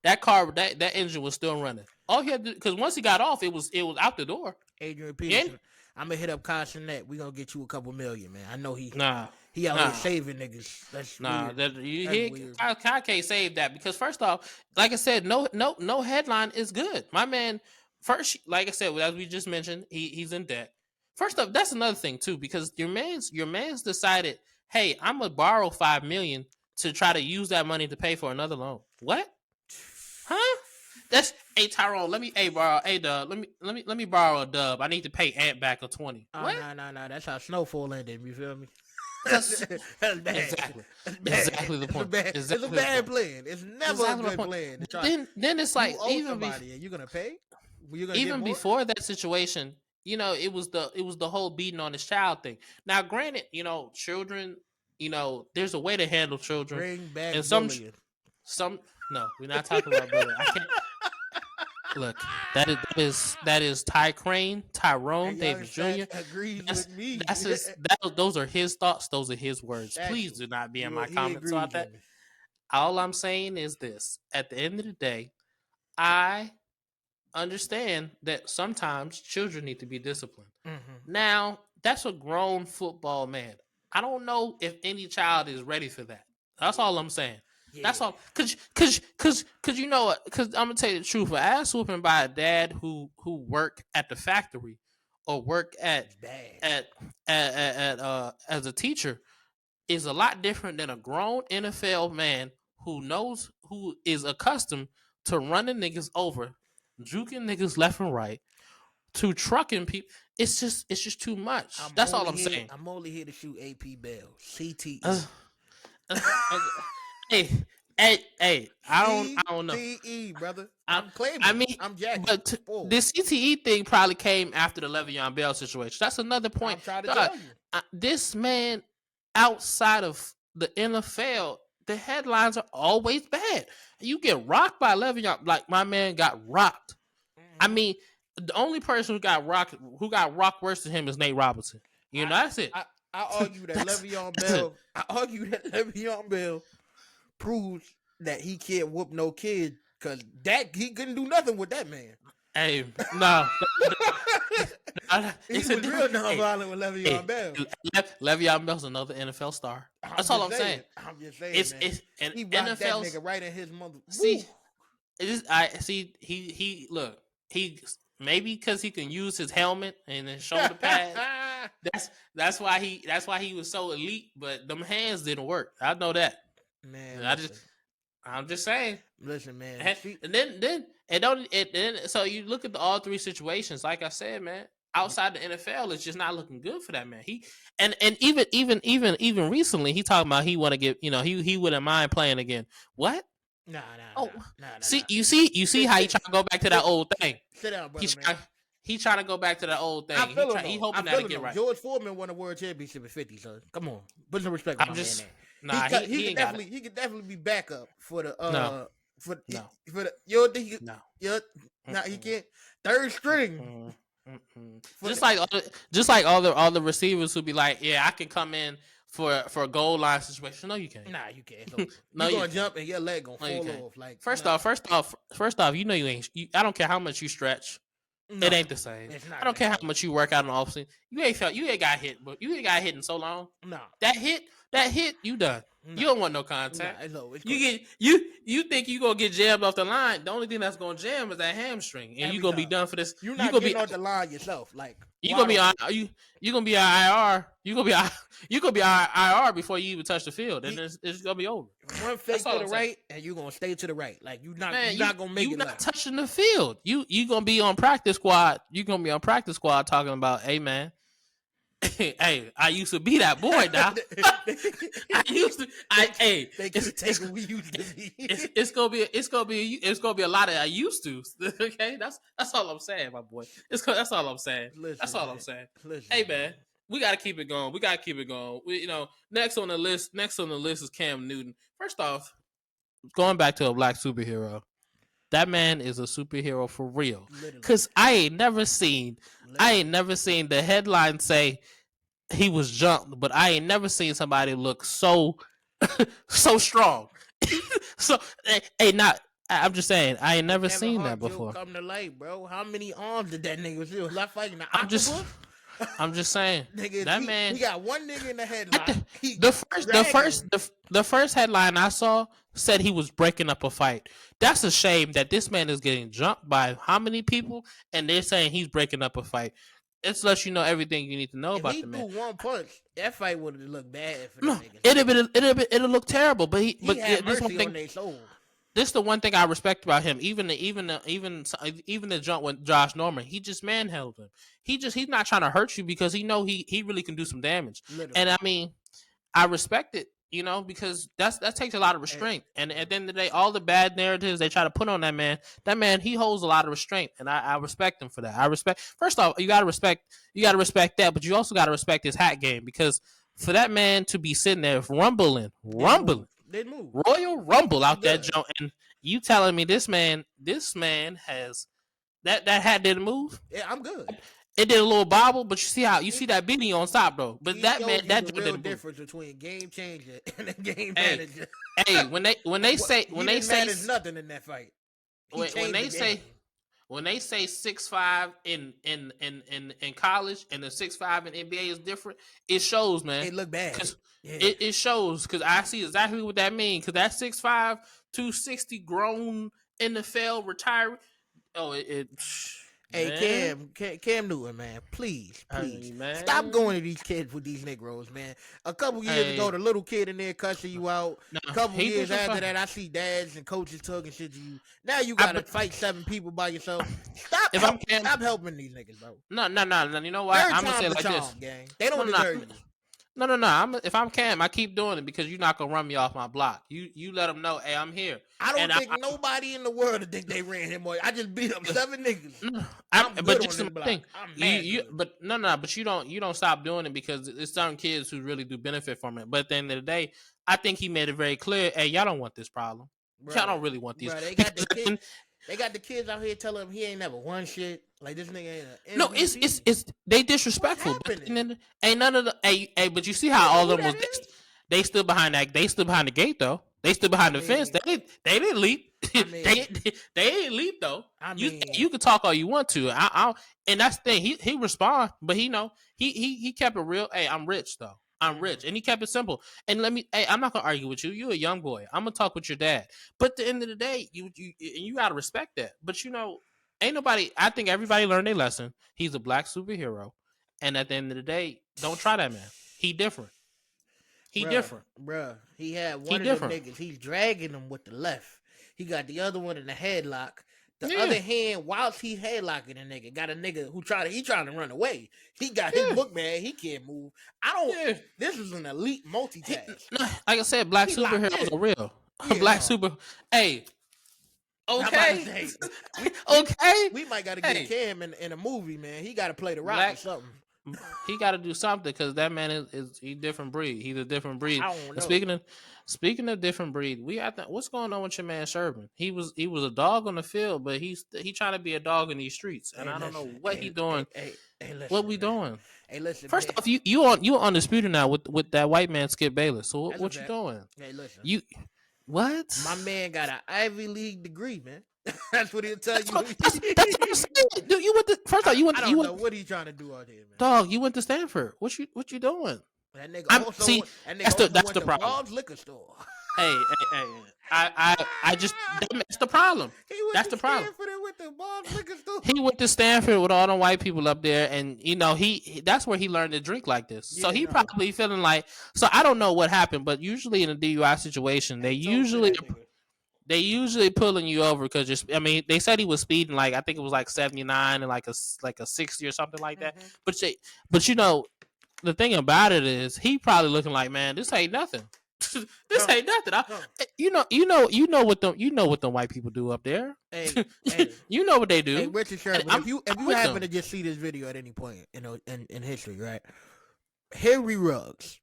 that car that engine was still running. All he had to, because once he got off, it was out the door. Adrian Peterson, I'm gonna hit up Carson Net. We gonna get you a couple million, man. I know he out here saving niggas. That's weird. I can't save that, because first off, like I said, no headline is good. My man, first, like I said, as we just mentioned, he's in debt. First off, that's another thing too, because your man's decided, hey, I'm gonna borrow $5 million to try to use that money to pay for another loan. What? Huh? That's Tyrone. Let me borrow dub. Let me borrow a dub. I need to pay Ant back a 20. What? No. That's how Snowfall ended. You feel me? That's bad. Exactly the point. It's a bad plan. It's never a good plan. Then it's like, even you're gonna pay. Even before that situation, it was the whole beating on his child thing. Now, granted, children, there's a way to handle children. Bring back and bullying. No, we're not talking about bullying. I can't. Look, that is Tyrone Davis Jr. agrees with me. Those are his thoughts. Those are his words. Please do not be in my comments about that. All I'm saying is this: at the end of the day, I understand that sometimes children need to be disciplined. Mm-hmm. Now, that's a grown football man. I don't know if any child is ready for that. That's all I'm saying. Yeah. That's all. Cause you know what? Cause I'm gonna tell you the truth. An ass whooping by a dad who work at the factory or work at as a teacher is a lot different than a grown NFL man who is accustomed to running niggas over, juking niggas left and right, to trucking people. It's just too much. That's all I'm saying. I'm only here to shoot AP Bell. CTE. Hey, I don't know. CTE, brother. I'm claiming. I'm jacking. But this CTE thing probably came after the Le'Veon Bell situation. That's another point. I'm trying to tell you. This man, outside of the NFL, the headlines are always bad. You get rocked by Le'Veon, like my man got rocked. Mm-hmm. I mean, the only person who got rocked worse than him is Nate Robinson. That's it. I argue that Le'Veon Bell proves that he can't whoop no kid, because he couldn't do nothing with that man. Hey, no. He was real nonviolent with Le'Veon Bell. Le'Veon Bell's another NFL star. That's all I'm saying. I'm just saying, man. He rocked that nigga right in his mother. See, he maybe because he can use his helmet and his shoulder pads. That's why he was so elite. But them hands didn't work. I know that. Man, I'm just saying. Listen, man. So you look at all three situations. Like I said, man, outside the NFL, it's just not looking good for that man. And even recently, he talking about he want to get, he wouldn't mind playing again. What? Nah. See, you see how he trying to go back to that old thing. Sit down, brother, man. He trying to go back to that old thing. He hoping that'll get right. George Foreman won a world championship at 50, son. Come on, put some respect on my man. Nah, he could definitely be backup for the he can't third string. Just like all the receivers who be like, yeah, I can come in for a goal line situation. No, you can't. Nah, you can't. No, you gonna jump and your leg gonna fall off. Like first off, you ain't. I don't care how much you stretch. No, it ain't the same. I don't care how much you work out in the offseason. You ain't got hit, but you ain't got hit in so long. No, that hit, you done. You don't want no contact. It's you get you think you gonna get jammed off the line. The only thing that's gonna jam is that hamstring, and you gonna be done for this. You're You not gonna getting be off the line yourself. Like you gonna be on you gonna be IR. You gonna be IR before you even touch the field, and it's gonna be over. One fake to the right, and you gonna stay to the right. Like you're not gonna make it. You not left. touching the field. You gonna be on practice squad. You gonna be on practice squad talking about, hey man. Hey, I used to be that boy now. I used to. Hey, they can take what we used to be. It's gonna be a lot of I used to. Okay, that's all I'm saying, my boy. That's all I'm saying. That's all I'm saying. Hey man, we gotta keep it going. Next on the list is Cam Newton. First off, going back to a black superhero. That man is a superhero for real. Cause I ain't never seen the headline say he was jumped, but I ain't never seen somebody look so strong. So I'm just saying, I ain't never seen that before. Come to light, bro. How many arms did that nigga see? Was I fighting the octopus? I'm just saying, nigga, that man. He got one nigga in the headline. The first headline I saw said he was breaking up a fight. That's a shame that this man is getting jumped by how many people, and they're saying he's breaking up a fight. It's lets you know everything you need to know about the man. If he threw one punch, that fight would have looked bad for the niggas. It'll look terrible. But he had mercy on their soul. This is the one thing I respect about him. Even the jump with Josh Norman, he just manheld him. He's not trying to hurt you because he know he really can do some damage. Literally. And I mean, I respect it, because that takes a lot of restraint. And at the end of the day, all the bad narratives they try to put on that man, he holds a lot of restraint, and I respect him for that. First off, you gotta respect that, but you also gotta respect his hat game, because for that man to be sitting there rumbling. They move. Royal Rumble out that joint, and you telling me this man has that hat didn't move? Yeah, I'm good. It did a little bobble, but you see that beanie on top though. But that man, that the real difference between game changer and a game manager. Hey, when they say manage nothing in that fight. When they say 6'5" in college and the 6'5" in NBA is different, it shows, man. It look bad. It shows, because I see exactly what that means. Because that 6'5", 260 grown NFL retiree. Oh, Hey, Cam Newton, man, please, man. Stop going to these kids with these Negroes, man. A couple years ago, the little kid in there cussing you out. A couple years after that, I see dads and coaches talking shit to you. Now you got to fight 7 people by yourself. Stop helping these niggas, bro. No. You know what? I'm going to say it like this. Gang. They don't deserve you. No. If I'm Cam, I keep doing it because you're not gonna run me off my block. You let them know, hey, I'm here. I don't think nobody in the world would think they ran him away. I just beat up 7 niggas. But just the thing, but you don't stop doing it because there's some kids who really do benefit from it. But at the end of the day, I think he made it very clear, hey, y'all don't want this problem. Bro, y'all don't really want these. Bro, they got the kids out here telling him he ain't never won shit. Like this nigga ain't. No, it's they disrespectful. Ain't none of the hey, but you see how all of them was they stood behind that. They stood behind the gate though. They stood behind the fence. They didn't leap. They didn't leap though. You can talk all you want to. And that's the thing. He respond, but he kept it real. Hey, I'm rich though. I'm rich, and he kept it simple. And I'm not gonna argue with you. You're a young boy. I'm gonna talk with your dad. But at the end of the day, you gotta respect that. But ain't nobody. I think everybody learned their lesson. He's a black superhero, and at the end of the day, don't try that man. He different. Different, bruh. He had one of them niggas. He's dragging him with the left. He got the other one in the headlock. The other hand, whilst he headlocking a nigga, got a nigga who trying to run away. He got his book man. He can't move. This is an elite multitask. Like I said, black superheroes are real. Yeah. Black super. Hey. Okay. Okay. We might got to get Cam in a movie, man. He got to play the rock or something. He got to do something because that man is he different breed. He's a different breed. I don't know. Speaking of different breed, what's going on with your man Sherman? He was a dog on the field, but he trying to be a dog in these streets, and I don't know what he doing. Listen, what we doing? Hey, listen. First off, you undisputed now with that white man Skip Bayless. So what you doing? Hey, listen. What? My man got an Ivy League degree, man. That's what he'll tell you. That's what I'm saying. Dude, you went to first off. I don't know what he trying to do out here, man. Dog, you went to Stanford. What you doing? That nigga I'm also see. that nigga That's the also that's went the to problem. Bob's liquor store. Hey. I just that's the problem. He went That's to the problem. Stanford and went to Bob's liquor store. He went to Stanford with all the white people up there, and he that's where he learned to drink like this. So Yeah, he no. probably feeling like. So I don't know what happened, but usually in a DUI situation, Hey, toast to that nigga. they usually pulling you over because you're. I mean, they said he was speeding like I think it was like 79 and like a 60 or something like that. Mm-hmm. But you know the thing about it is he probably looking like, man, this ain't nothing. This Huh. ain't nothing. Huh. You know what the white people do up there. Hey, You know what they hey, do. Richard And Sherman. I'm If I'm you with happen them. to just see this video at any point in history, right? Henry Ruggs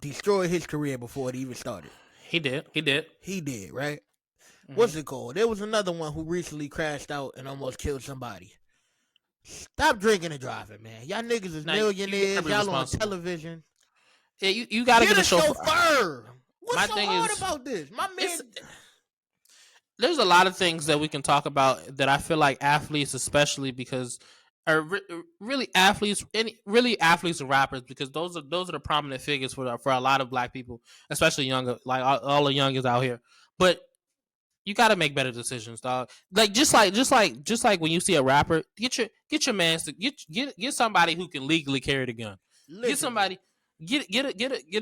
destroyed his career before it even started. He did. He did. He did, right? Mm-hmm. What's it called? There was another one who recently crashed out and almost killed somebody. Stop drinking and driving, man. Y'all niggas is Now you gotta millionaires. be Y'all on responsible. television. Yeah, you gotta Get get a a chauffeur. chauffeur. What's My so thing hard is, about this? My man. there's a lot of things that we can talk about that I feel like athletes, especially because, really athletes and rappers, because those are the prominent figures for a lot of black people, especially younger, like all the youngest out here. But you got to make better decisions, dog. Like just like when you see a rapper, get your man to get somebody who can legally carry the gun. Get Listen, somebody. Get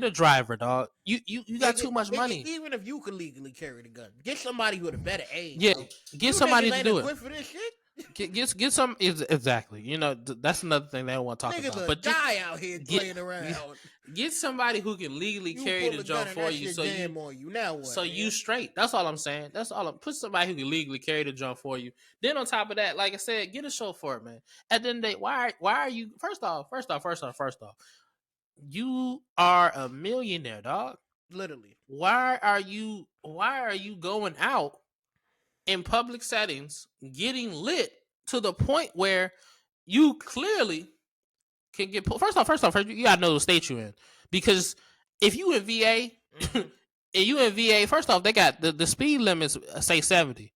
a driver, dog. You got too much money. even if you could legally carry the gun, get somebody with a better aim, Yeah, bro. get You somebody niggas to ain't do it. equipped for this shit. Get some exactly. You know that's another thing they don't want to talk Niggas about. will But just die out here get playing around. get somebody who can legally You carry pull the a jump gun and for that you, shit so jam on you. Now what? Man? you straight. That's all I'm saying. That's all. Put somebody who can legally carry the jump for you. Then on top of that, like I said, get a chauffeur, man. At the end of the day, why are you first off? You are a millionaire, dog. Literally. Why are you going out in public settings getting lit to the point where you clearly can get pulled? First off, you gotta know the state you're in, because if you in VA, first off, they got the speed limits say 70.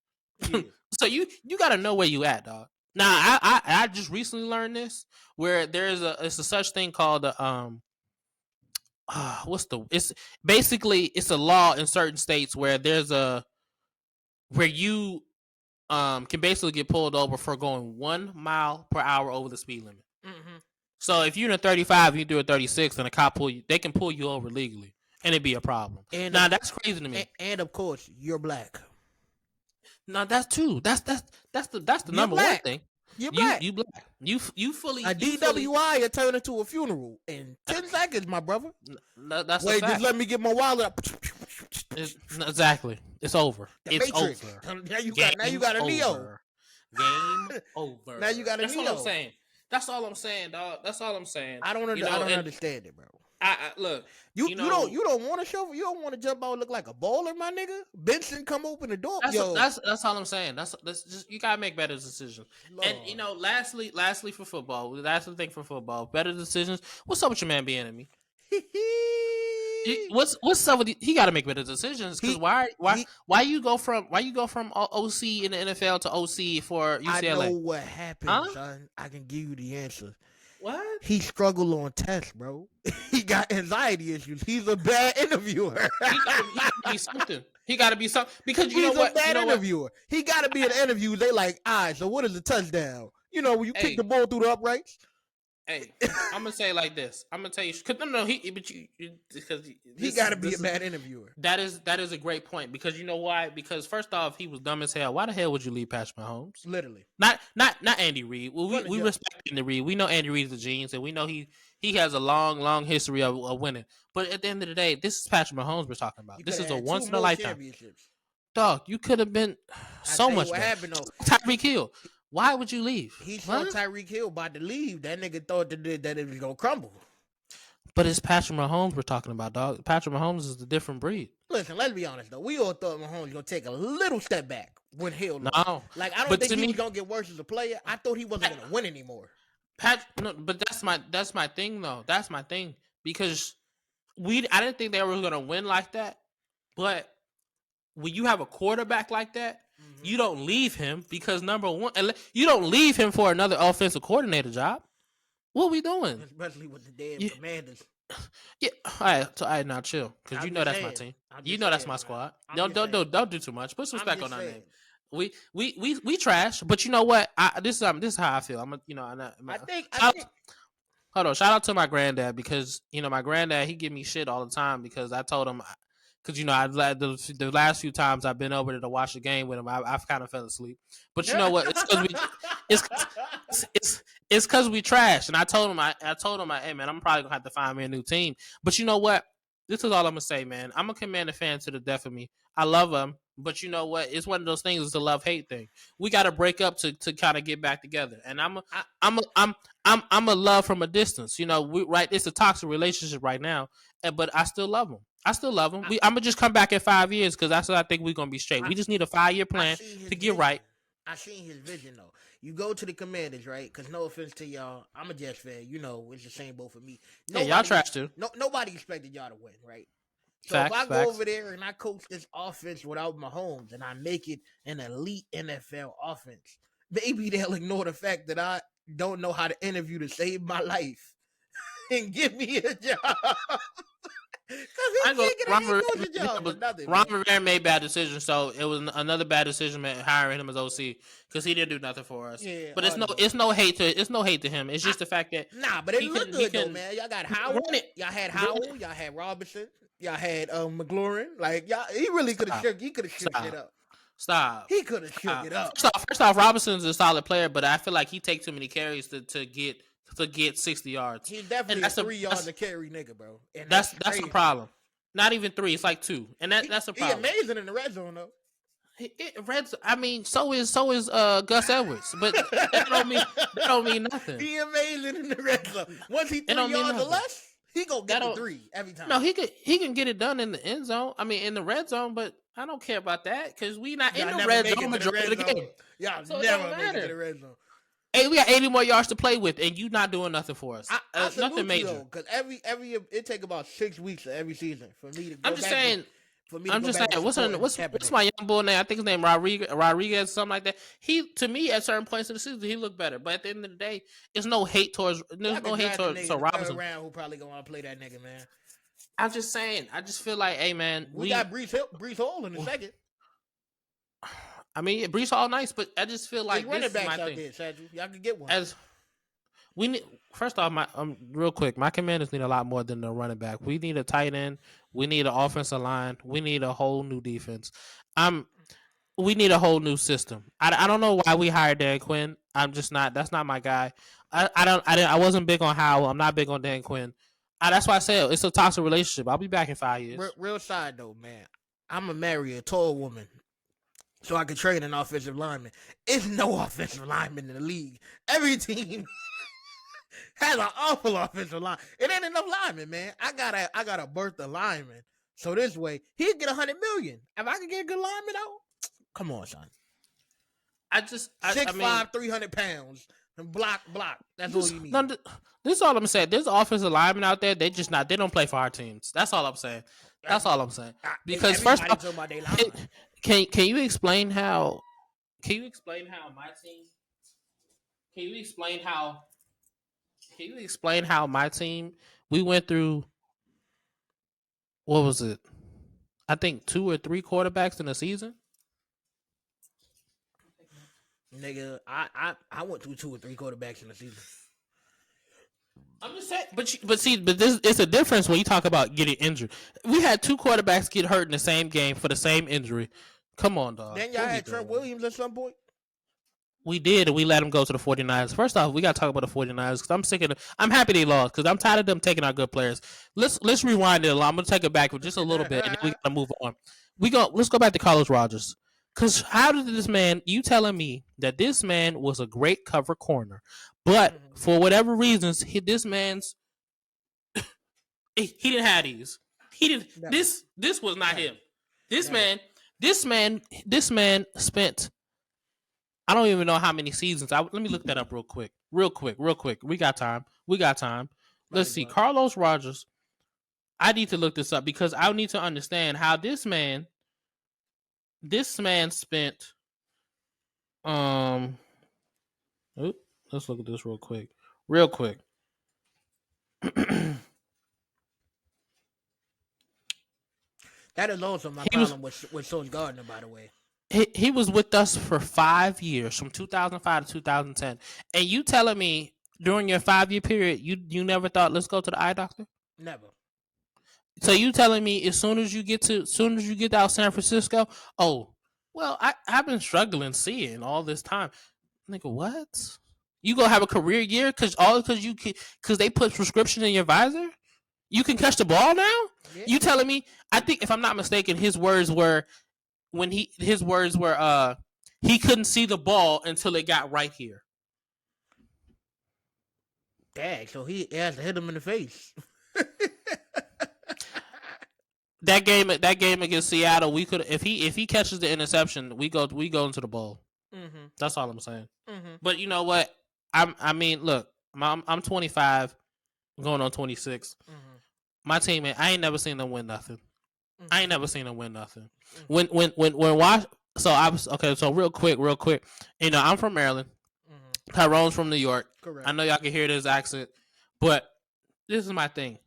Yeah. So you gotta know where you at, dog. Now I just recently learned this, where it's a such thing called it's basically it's a law in certain states where where you can basically get pulled over for going 1 mile per hour over the speed limit. Mm-hmm. So if you're in a 35, you do a 36, and a cop they can pull you over legally, and it'd be a problem. And now that's crazy to me. And of course, you're black. No, that's two. That's the You're number black. one thing. You're black. You black. You fully A DWI will turn into a funeral in 10 seconds, my brother. That's Wait, a fact. just let me get my wallet up. Exactly. It's over. The it's Matrix. over. Now you got a Neo. Game over. Now you got a That's Neo. all I'm saying. That's all I'm saying, dog. That's all I'm saying. I don't understand it, bro. I look. You don't want to show. You don't want to jump out and look like a baller, my nigga. Benson, come open the door. That's all I'm saying. That's just you gotta make better decisions. Lord. And lastly for football, that's the thing for football. Better decisions. What's up with your man being enemy? What's up with he got to make better decisions, because why you go from OC in the NFL to OC for UCLA? I know what happened, son. I can give you the answer. What? He struggled on tests, bro. He got anxiety issues. He's a bad interviewer. He gotta be something. He got to be something, because he's a bad interviewer. He got to be an interview. They like, all right, so what is a touchdown? You know, when you kick the ball through the uprights. Hey, I'm gonna say it like this. I'm gonna tell you, because he got to be a bad interviewer. That is a great point, because you know why? Because first off, he was dumb as hell. Why the hell would you leave Patrick Mahomes? Literally, not Andy Reid. Well, we respect Andy Reid. We know Andy Reid's a genius, and we know he has a long history of winning. But at the end of the day, this is Patrick Mahomes we're talking about. This is a once in a lifetime. Dog, you could have been so much better. Happened though? Tyreek Hill. Why would you leave? He saw Tyreek Hill about to leave. That nigga thought that it was gonna crumble. But it's Patrick Mahomes we're talking about, dog. Patrick Mahomes is a different breed. Listen, let's be honest though. We all thought Mahomes was gonna take a little step back when Hill lost. No, like I don't think he was gonna get worse as a player. I thought he wasn't gonna win anymore. But that's my thing though. That's my thing, because I didn't think they were gonna win like that. But when you have a quarterback like that, you don't leave him, because number one, you don't leave him for another offensive coordinator job. What are we doing? Especially with the damn Commanders. Yeah, all right, now chill, because you I'm know just that's my saying. team. I'm You just know that's saying, my man. squad. I'm just saying. Don't do too much. Put some I'm respect just on our saying. name. We trash, but you know what? This is how I feel. I think. I Shout think. out, hold on, shout out to my granddad, because my granddad, he give me shit all the time because I told him, because I the last few times I've been over there to watch the game with him, I've kind of fell asleep. But you know what? It's it's because we trash. And I told him, hey man, I'm probably gonna have to find me a new team. But you know what? This is all I'm gonna say, man. I'm a Commander fan to the death of me. I love them, but you know what? It's one of those things. It's a love hate thing. We got to break up to kind of get back together. And I, I'm a love from a distance. Right? It's a toxic relationship right now, but I still love them. I still love them. I, I'm gonna just come back in 5 years, because that's what I think we're gonna be straight. I, We just need a 5 year I plan see his to get vision. right. I seen his vision though. You go to the Commanders, right? Because no offense to y'all, I'm a Jets fan. It's the same boat for me. Yeah, y'all Nobody, trash too. nobody expected y'all to win, right? So if Facts, I go facts. over there and I coach this offense without Mahomes and I make it an elite NFL offense, maybe they'll ignore the fact that I don't know how to interview to save my life and give me a job. Cause I ain't gonna, he can't get a coaching job for nothing, Ron man. Rivera made bad decisions, so it was another bad decision, man, hiring him as OC, because he didn't do nothing for us. Yeah, But audible. it's no hate to him. It's I, just the fact that Nah, but it looked he good though, can man. Y'all got run Howell, it, y'all had run Howell, it. y'all had Robinson, y'all had McLaurin. Like y'all, he really could have Stop, shook. He could have shook shit stop, up. stop. He could have shook it up. First off, Robinson's a solid player, but I feel like he takes too many carries to get 60 yards, He's and definitely a 3 yards a carry nigga, bro. And that's that's a crazy. problem. Not even three; it's like two, and that's a He problem. amazing in the red zone though. I mean, so is Gus Edwards, but that don't mean nothing. He amazing in the red zone. Once he It three don't mean yards or nothing. less, he gonna That get the don't. three every time. No, he can get it done in the end zone. I mean, in the red zone, but I don't care about that, because we not in Y'all the never red make zone it to the majority red of the zone. game, Y'all so it don't never make it to matter. the red zone. Hey, we got 80 more yards to play with, and you not doing nothing for us. I Nothing salute you major. though, because every it take about 6 weeks of every season for me to I'm go just back to saying. What's supporting what's Kaepernick. my young boy name? I think his name Rodriguez, something like that. He, to me, at certain points of the season, he looked better. But at the end of the day, Y'all there's no could hate draft a towards nigga in the third Robinson. round who probably gonna want to play that nigga, man. I'm just saying. I just feel like, hey man, We got Brees Hall in the second. I mean, Brees Hall nice, but I just feel There's like running this is backs my out thing. there, Sadhu. Y'all could get one. As we need, first off, my real quick, my Commanders need a lot more than the running back. We need a tight end. We need an offensive line. We need a whole new defense. I'm we need a whole new system. I don't know why we hired Dan Quinn. I'm just not. That's not my guy. I wasn't big on Howell. I'm not big on Dan Quinn. That's why I said it's a toxic relationship. I'll be back in 5 years. Real side though, man. I'm gonna marry a tall woman so I can train an offensive lineman. It's no offensive lineman in the league. Every team has an awful offensive line. It ain't enough linemen, man. I gotta birth the lineman. So this way, he'd get 100 million. If I could get a good lineman out, come on, son. I Six mean, five, 300 pounds, and block. That's all this, you need. no, this is all I'm saying. There's offensive linemen out there. They just not. They don't play for our teams. That's all I'm saying. That's all I'm saying. Because first Everybody off, talking about their can, line. can you explain how? Can you explain how my team? Can you explain how? Can you explain how my team? We went through, what was it? I think two or three quarterbacks in a season. Nigga, I went through 2 or 3 quarterbacks in the season. I'm just saying, but this it's a difference when you talk about getting injured. We had two quarterbacks get hurt in the same game for the same injury. Come on, dog. Then y'all had Trent Williams at some point. We did, and we let him go to the 49ers. First off, we got to talk about the 49ers, because I'm sick of them. I'm happy they lost, because I'm tired of them taking our good players. Let's rewind it a lot. I'm going to take it back for just a little bit, and then we got to move on. Let's go back to Carlos Rogers. Because how did this man, you telling me that this man was a great cover corner, but for whatever reasons, this man's, he didn't have these. He didn't. Never. This was not him. This Never. man spent, I don't even know how many seasons. Let me look that up real quick. Real quick. We got time. Let's see. Carlos Rogers. I need to look this up, because I need to understand how this man spent, let's look at this real quick. That is also my He was problem with Sauce Gardner, by the way. he was with us for 5 years, from 2005 to 2010. And you telling me during your 5-year period, you never thought, let's go to the eye doctor? Never. So you telling me as soon as you get out San Francisco, oh, well, I've been struggling seeing all this time. Nigga, what? You gonna have a career year because they put prescription in your visor? You can catch the ball now? Yeah. You telling me? I think if I'm not mistaken, his words were he couldn't see the ball until it got right here. Dang, so he has to hit him in the face. That game against Seattle, we could if he catches the interception, we go into the bowl. Mm-hmm. That's all I'm saying. Mm-hmm. But you know what? Look, I'm 25, going on 26. Mm-hmm. My team, I ain't never seen them win nothing. Mm-hmm. I ain't never seen them win nothing. Mm-hmm. When watch. So I was okay. So real quick. You know, I'm from Maryland. Mm-hmm. Tyrone's from New York. Correct. I know y'all can hear this accent, but this is my thing.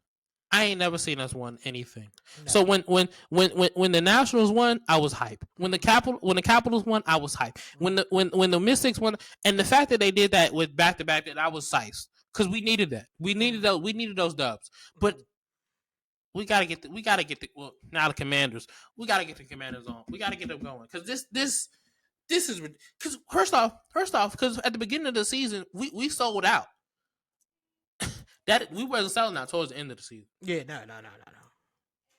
I ain't never seen us win anything. No. So when the Nationals won, I was hype. When the Capitals won, I was hype. When the Mystics won, and the fact that they did that with back to back, that I was psyched because we needed that. We needed those dubs. But we gotta get now the Commanders. We gotta get the Commanders on. We gotta get them going because this is because first off because at the beginning of the season we sold out. That we wasn't selling out towards the end of the season. Yeah, no.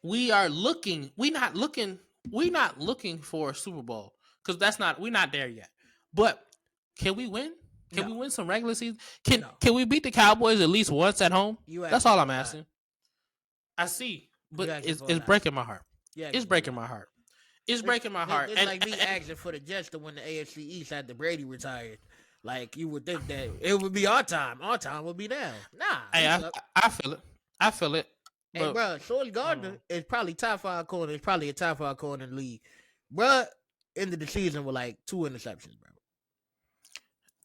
We're not looking for a Super Bowl because we're not there yet. But can we win? Can we win some regular season? Can we beat the Cowboys at least once at home? That's all I'm asking. I see, but it's breaking my heart. It's breaking my heart. It's breaking my heart. It's like me asking for the Jets to win the AFC East after Brady retired. Like, you would think that it would be our time. Our time would be now. Nah. Hey, I feel it. Hey, bro, Sauce Gardner is probably top 5 corner. It's probably a top 5 corner in the league. Bro, end of the season with like 2 interceptions, bro.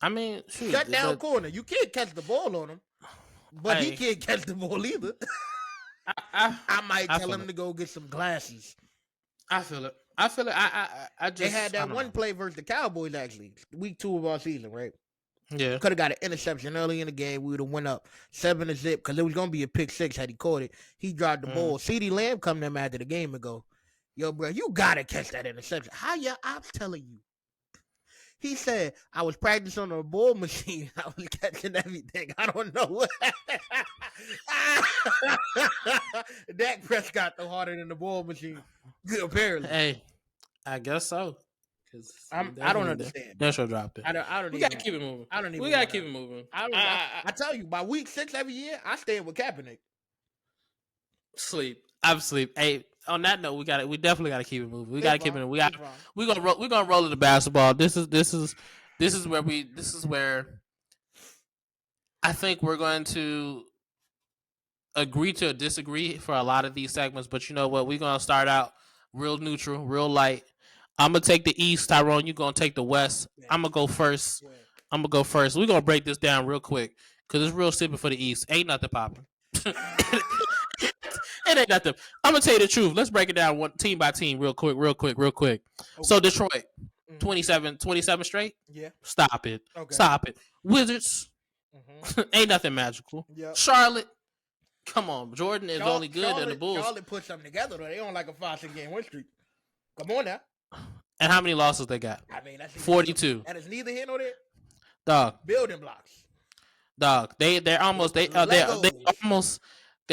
I mean, shoot, shut down corner. You can't catch the ball on him, but he can't catch the ball either. I might tell him to go get some glasses. I feel it. I just. They had that one play versus the Cowboys, actually. Week 2 of our season, right? Yeah. Could have got an interception early in the game. We would have went up 7-0 because it was going to be a pick 6 had he caught it. He dropped the ball. CeeDee Lamb come to him after the game and go, yo, bro, you got to catch that interception. How your ops telling you? He said, I was practicing on a ball machine. I was catching everything. I don't know what. Dak Prescott throw harder than the ball machine. Apparently. Hey, I guess so. I don't understand. That's what dropped it. We gotta keep it moving. We gotta keep it moving. I tell you, by week 6 every year, I stay with Kaepernick. I'm sleep. Hey, on that note, we definitely gotta keep it moving. We gotta keep it. We're gonna roll to the basketball. This is where I think we're going to agree to disagree for a lot of these segments. But you know what? We're gonna start out real neutral, real light. I'm gonna take the East, Tyrone. You're gonna take the West. Yeah. I'm gonna go first. We're gonna break this down real quick because it's real simple for the East. Ain't nothing popping. It ain't nothing. I'm gonna tell you the truth. Let's break it down one team by team real quick. Okay. So Detroit, 27 straight. Yeah. Stop it. Okay. Stop it. Wizards, ain't nothing magical. Yep. Charlotte, come on. Jordan is only good in the Bulls. Charlotte put something together though. They on like a 5-6 game win streak. Come on now. And how many losses they got? I mean, that's 42. And it's neither here nor there. Dog. Building blocks. Dog. They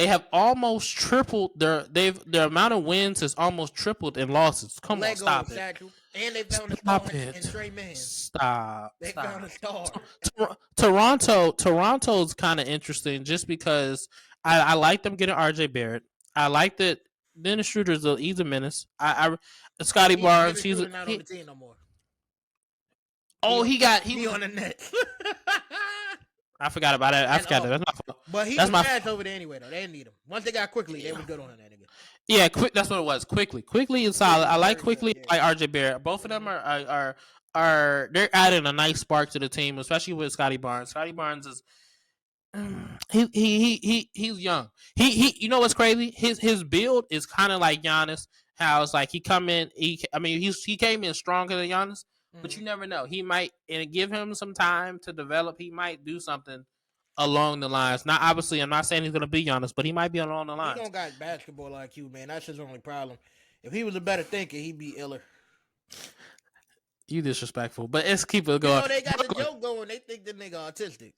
have almost tripled their amount of wins is almost tripled in losses. Come on, stop it. And they found a star in Trey Mann. Stop. They found a star. Toronto's kind of interesting just because I like them getting RJ Barrett. I like that Dennis Schroeder's he's a menace. Scotty Barnes, he's not on the team no more. He on the net. I forgot about that. That's my fault. But he was fast over there anyway, though. They didn't need him. Once they got Quickly, they were good on that nigga. Yeah, that's what it was. Quickly is solid. I like Quickly. I like RJ Barrett. Both of them are they're adding a nice spark to the team, especially with Scotty Barnes. Scotty Barnes is he's young. He you know what's crazy? His build is kind of like Giannis. how it's like he come in. He came in stronger than Giannis, but you never know. He might, and give him some time to develop. He might do something along the lines. Now, obviously, I'm not saying he's gonna be Giannis, but he might be along the He lines. don't got basketball IQ, man. That's his only problem. If he was a better thinker, he'd be iller. You disrespectful, but let's keep it going. You know, they got the joke going. They think the nigga autistic.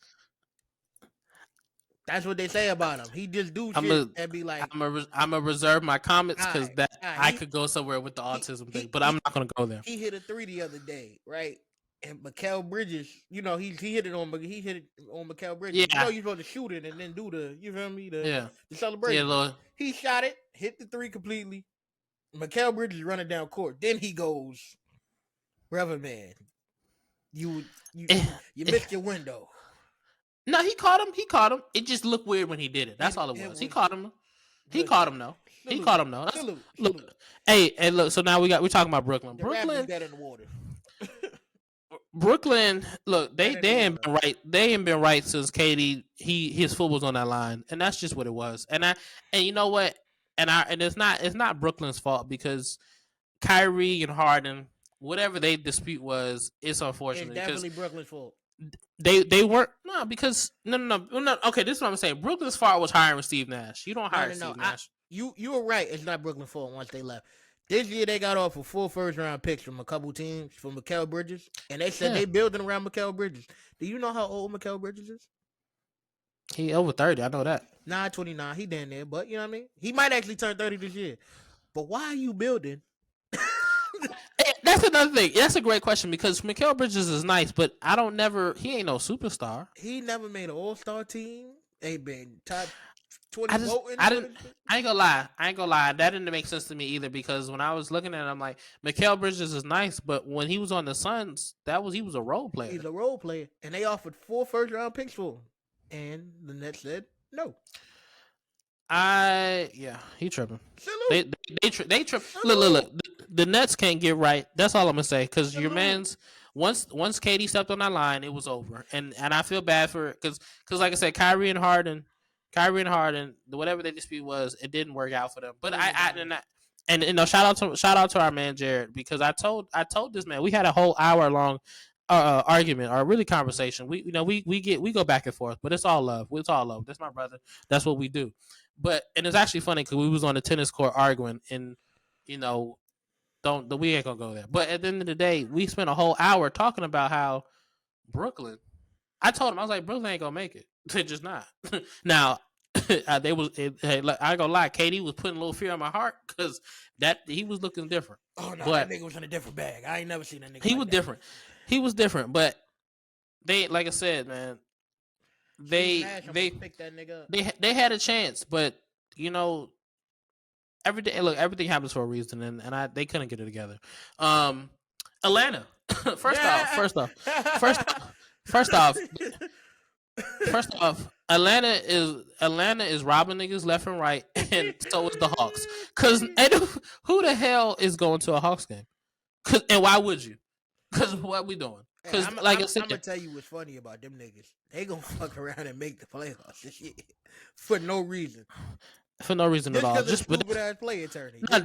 That's what they say about him. He just do shit and be like, I'm gonna reserve my comments because I could go somewhere with the autism thing, but I'm not gonna go there. He hit a 3 the other day, right? And Mikal Bridges, you know, he hit it on Mikal Bridges. Yeah. You know, you're supposed to shoot it and then do the, you feel me, the celebration. Yeah, he shot it, hit the 3 completely. Mikal Bridges running down court. Then he goes, brother man, you missed your window. No, he caught him. It just looked weird when he did it. That's all it was. He caught him. He caught him though. He caught him though. Look. Hey, look. So now we're talking about Brooklyn. Brooklyn dead in the water. Brooklyn. Look, they ain't been right. They ain't been right since KD. His foot was on that line, and that's just what it was. And you know what? And it's not Brooklyn's fault because Kyrie and Harden, whatever they dispute was, it's unfortunate. It's definitely Brooklyn's fault. They weren't because no. Okay, this is what I'm saying. Brooklyn's fault was hiring Steve Nash. You don't hire Steve Nash. You were right. It's not Brooklyn's fault once they left. This year they got off with 4 first-round picks from a couple teams from Mikal Bridges, and they said they building around Mikal Bridges. Do you know how old Mikal Bridges is? He over 30. I know that. 29. He down there, but you know what I mean. He might actually turn 30 this year. But why are you building? That's another thing. That's a great question because Mikal Bridges is nice, but he ain't no superstar. He never made an all-star team. Ain't been top 20 voting. I ain't gonna lie. That didn't make sense to me either because when I was looking at it, I'm like, Mikal Bridges is nice, but when he was on the Suns, he was a role player. He's a role player, and they offered 4 first-round picks for him, and the Nets said no. He tripping. They trip. Look. The Nets can't get right. That's all I'm gonna say. Because your man's once KD stepped on that line, it was over. And I feel bad for it because like I said, Kyrie and Harden, whatever their dispute was, it didn't work out for them. But and you know, shout out to our man Jared because I told this man we had a whole hour long argument or really conversation. We go back and forth, but it's all love. It's all love. That's my brother. That's what we do. And it's actually funny because we was on the tennis court arguing, and you know, we ain't gonna go there. But at the end of the day, we spent a whole hour talking about how Brooklyn. I told him I was like, Brooklyn ain't gonna make it. They're just not. Now, I ain't gonna lie. KD was putting a little fear in my heart because he was looking different. Oh no, that nigga was in a different bag. I ain't never seen that nigga. He was different. He was different, but they, like I said, man, they had a chance, but you know, everything happens for a reason, and they couldn't get it together. Atlanta, first off, Atlanta is robbing niggas left and right, and so is the Hawks. Cause who the hell is going to a Hawks game? And why would you? Cause what we doing? Because I'm gonna tell you what's funny about them niggas. They gonna fuck around and make the playoffs this year for no reason. For no reason at all. Just stupid ass play attorney. No,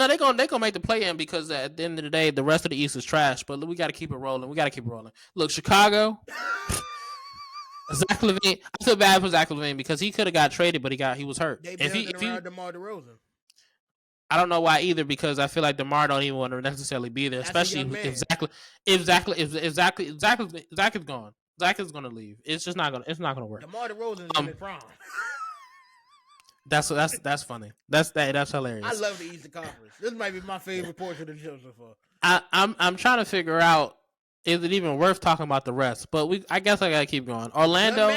they gonna make the play in because at the end of the day, the rest of the East is trash. But we got to keep it rolling. Look, Chicago. Zach LaVine. I feel bad for Zach LaVine because he could have got traded, but he was hurt. They building around DeMar DeRozan. I don't know why either because I feel like DeMar don't even want to necessarily be there, especially if Zach is gone. Zach is gonna leave. It's not gonna work. DeMar DeRozan's in his prime. That's funny. That's hilarious. I love the Eastern Conference. This might be my favorite portion of the show so far. I'm trying to figure out is it even worth talking about the rest, but I guess I gotta keep going. Orlando.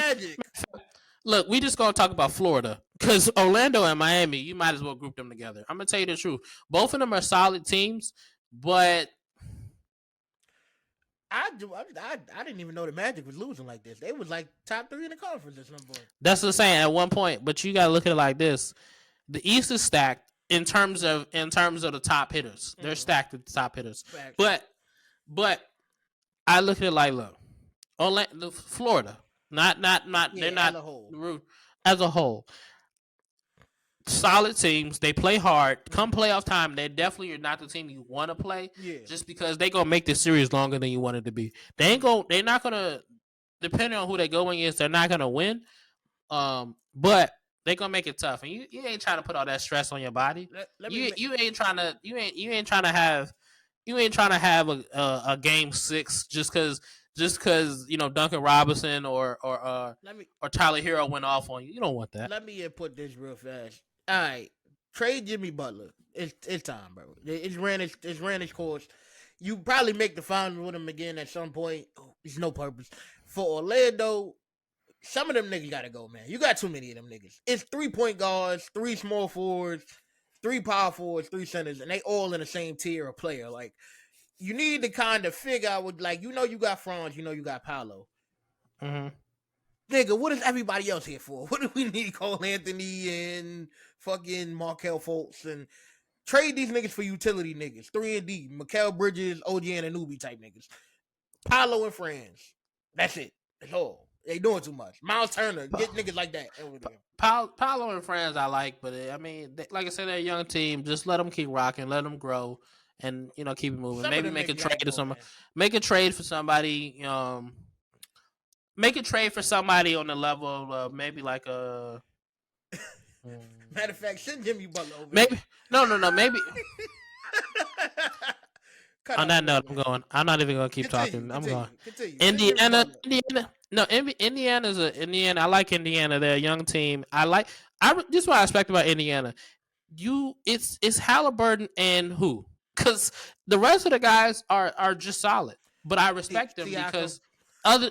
Look, we just gonna talk about Florida because Orlando and Miami, you might as well group them together. I'm gonna tell you the truth. Both of them are solid teams, but I didn't even know the Magic was losing like this. They was like top 3 in the conference at some point. That's what I'm saying at one point, but you gotta look at it like this: the East is stacked in terms of the top hitters. They're stacked at the top hitters, but I look at it like, look, Orlando, Florida. Not. They're not as a whole. As a whole, solid teams. They play hard. Come playoff time, they definitely are not the team you want to play. Yeah. Just because they gonna make this series longer than you want it to be. They're not gonna. Depending on who they going against, they're not gonna win. But they gonna make it tough, and you ain't trying to put all that stress on your body. You ain't trying to have a game 6 just because Duncan Robinson or Tyler Hero went off on you. You don't want that. Let me put this real fast. All right, trade Jimmy Butler. It's time, bro. It's ran its course. You probably make the finals with him again at some point. It's no purpose for Orlando. Some of them niggas gotta go, man. You got too many of them niggas. It's 3-point guards, 3 small forwards, 3 power forwards, 3 centers, and they all in the same tier of player. Like, you need to kind of figure out what, like, you got Franz, you got Paolo. Mm-hmm. Nigga, what is everybody else here for? What do we need Cole Anthony and fucking Markelle Fultz and trade these niggas for utility niggas? 3-and-D, Mikal Bridges, OG Anunoby type niggas. Paolo and Franz. That's it. That's all. They doing too much. Miles Turner, get niggas like that. Paolo and Franz I like, but I mean, like I said, they're a young team. Just let them keep rocking, let them grow, and keep it moving. Maybe make a trade to somebody. Make a trade for somebody. Make a trade for somebody on the level of maybe like a. Matter of fact, send Jimmy Butler over. Maybe no. Maybe. On that note, I'm not even going to keep talking. I'm going. Indiana. No, Indiana's Indiana. I like Indiana. They're a young team. This is what I expect about Indiana. It's Halliburton and who? Because the rest of the guys are just solid. But I respect them because other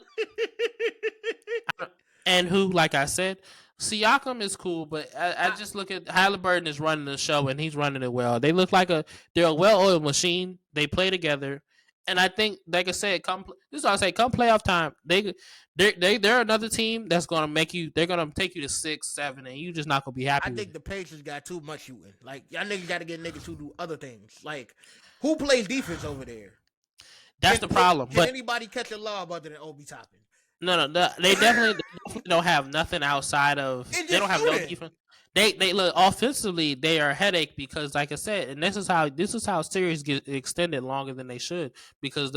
and who, like I said, Siakam is cool, but I just look at Halliburton is running the show and he's running it well. They look like they're a well-oiled machine. They play together, and I think, like I said, come playoff time, they're another team that's gonna make you. They're gonna take you to 6, 7, and you just not gonna be happy. I think the Pacers got too much shooting. Like, y'all niggas got to get niggas who do other things. Like, who plays defense over there? That's the problem. Can anybody catch a lob other than Obi Toppin? No, they definitely don't have nothing outside of. They don't have no defense. They look offensively. They are a headache because, like I said, and this is how series get extended longer than they should because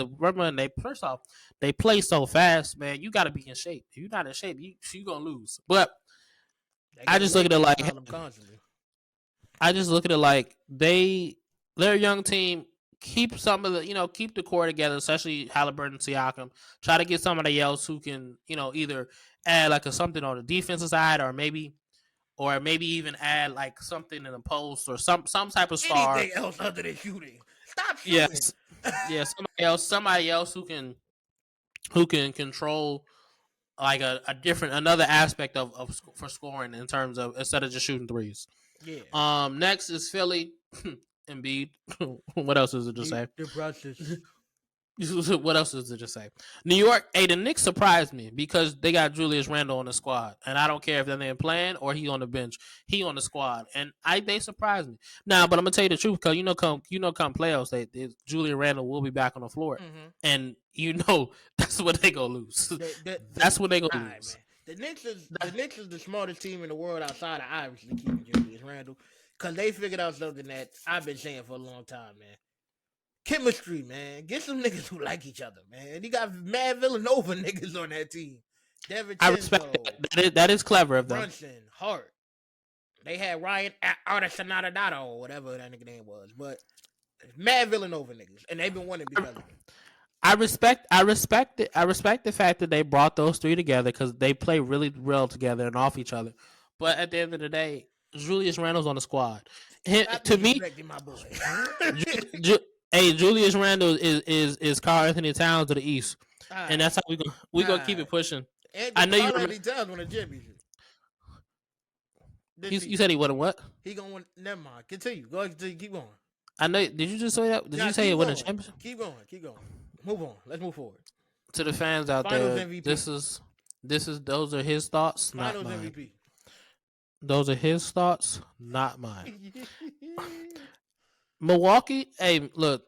first off they play so fast, man. You got to be in shape. If you're not in shape, you gonna lose. But I just look at it like they're a young team. Keep some of the, keep the core together, especially Halliburton and Siakam. Try to get somebody else who can, either add like something on the defensive side or maybe even add like something in the post or some type of star. Anything else other than shooting. Stop shooting. Yes. Somebody else who can control like another aspect for scoring in terms of instead of just shooting threes. Yeah. Next is Philly. Embiid. What else is it to say? What else is it to say? New York. Hey, the Knicks surprised me because they got Julius Randle on the squad, and I don't care if they're playing or he on the bench. He on the squad, and they surprised me. Now, but I'm gonna tell you the truth because come playoffs, Julius Randle will be back on the floor, and that's what they gonna lose. That's what they gonna lose. Man. The Knicks is the smartest team in the world outside of obviously keeping Julius Randle. Because they figured out something that I've been saying for a long time, man. Chemistry, man. Get some niggas who like each other, man. You got mad Villanova niggas on that team. I respect that is clever of them. Brunson, Hart. They had Ryan Artisanado or whatever that nigga name was. But mad Villanova niggas. And they've been winning because of it. I respect the fact that they brought those three together because they play really well together and off each other. But at the end of the day, Julius Randle's on the squad. To me, Julius Randle is Karl Anthony Towns of the East, and that's how we gonna keep it pushing. I know Karl Anthony Towns won a championship. You said he won what? He gonna win. Never mind. Continue. Go ahead. Continue. Keep going. I know. Did you just say that? Did you say he won a championship? Keep going. Move on. Let's move forward. To the fans out Finals there, MVP. Those are his thoughts, Finals not mine. MVP. Those are his thoughts, not mine. Milwaukee, hey, look,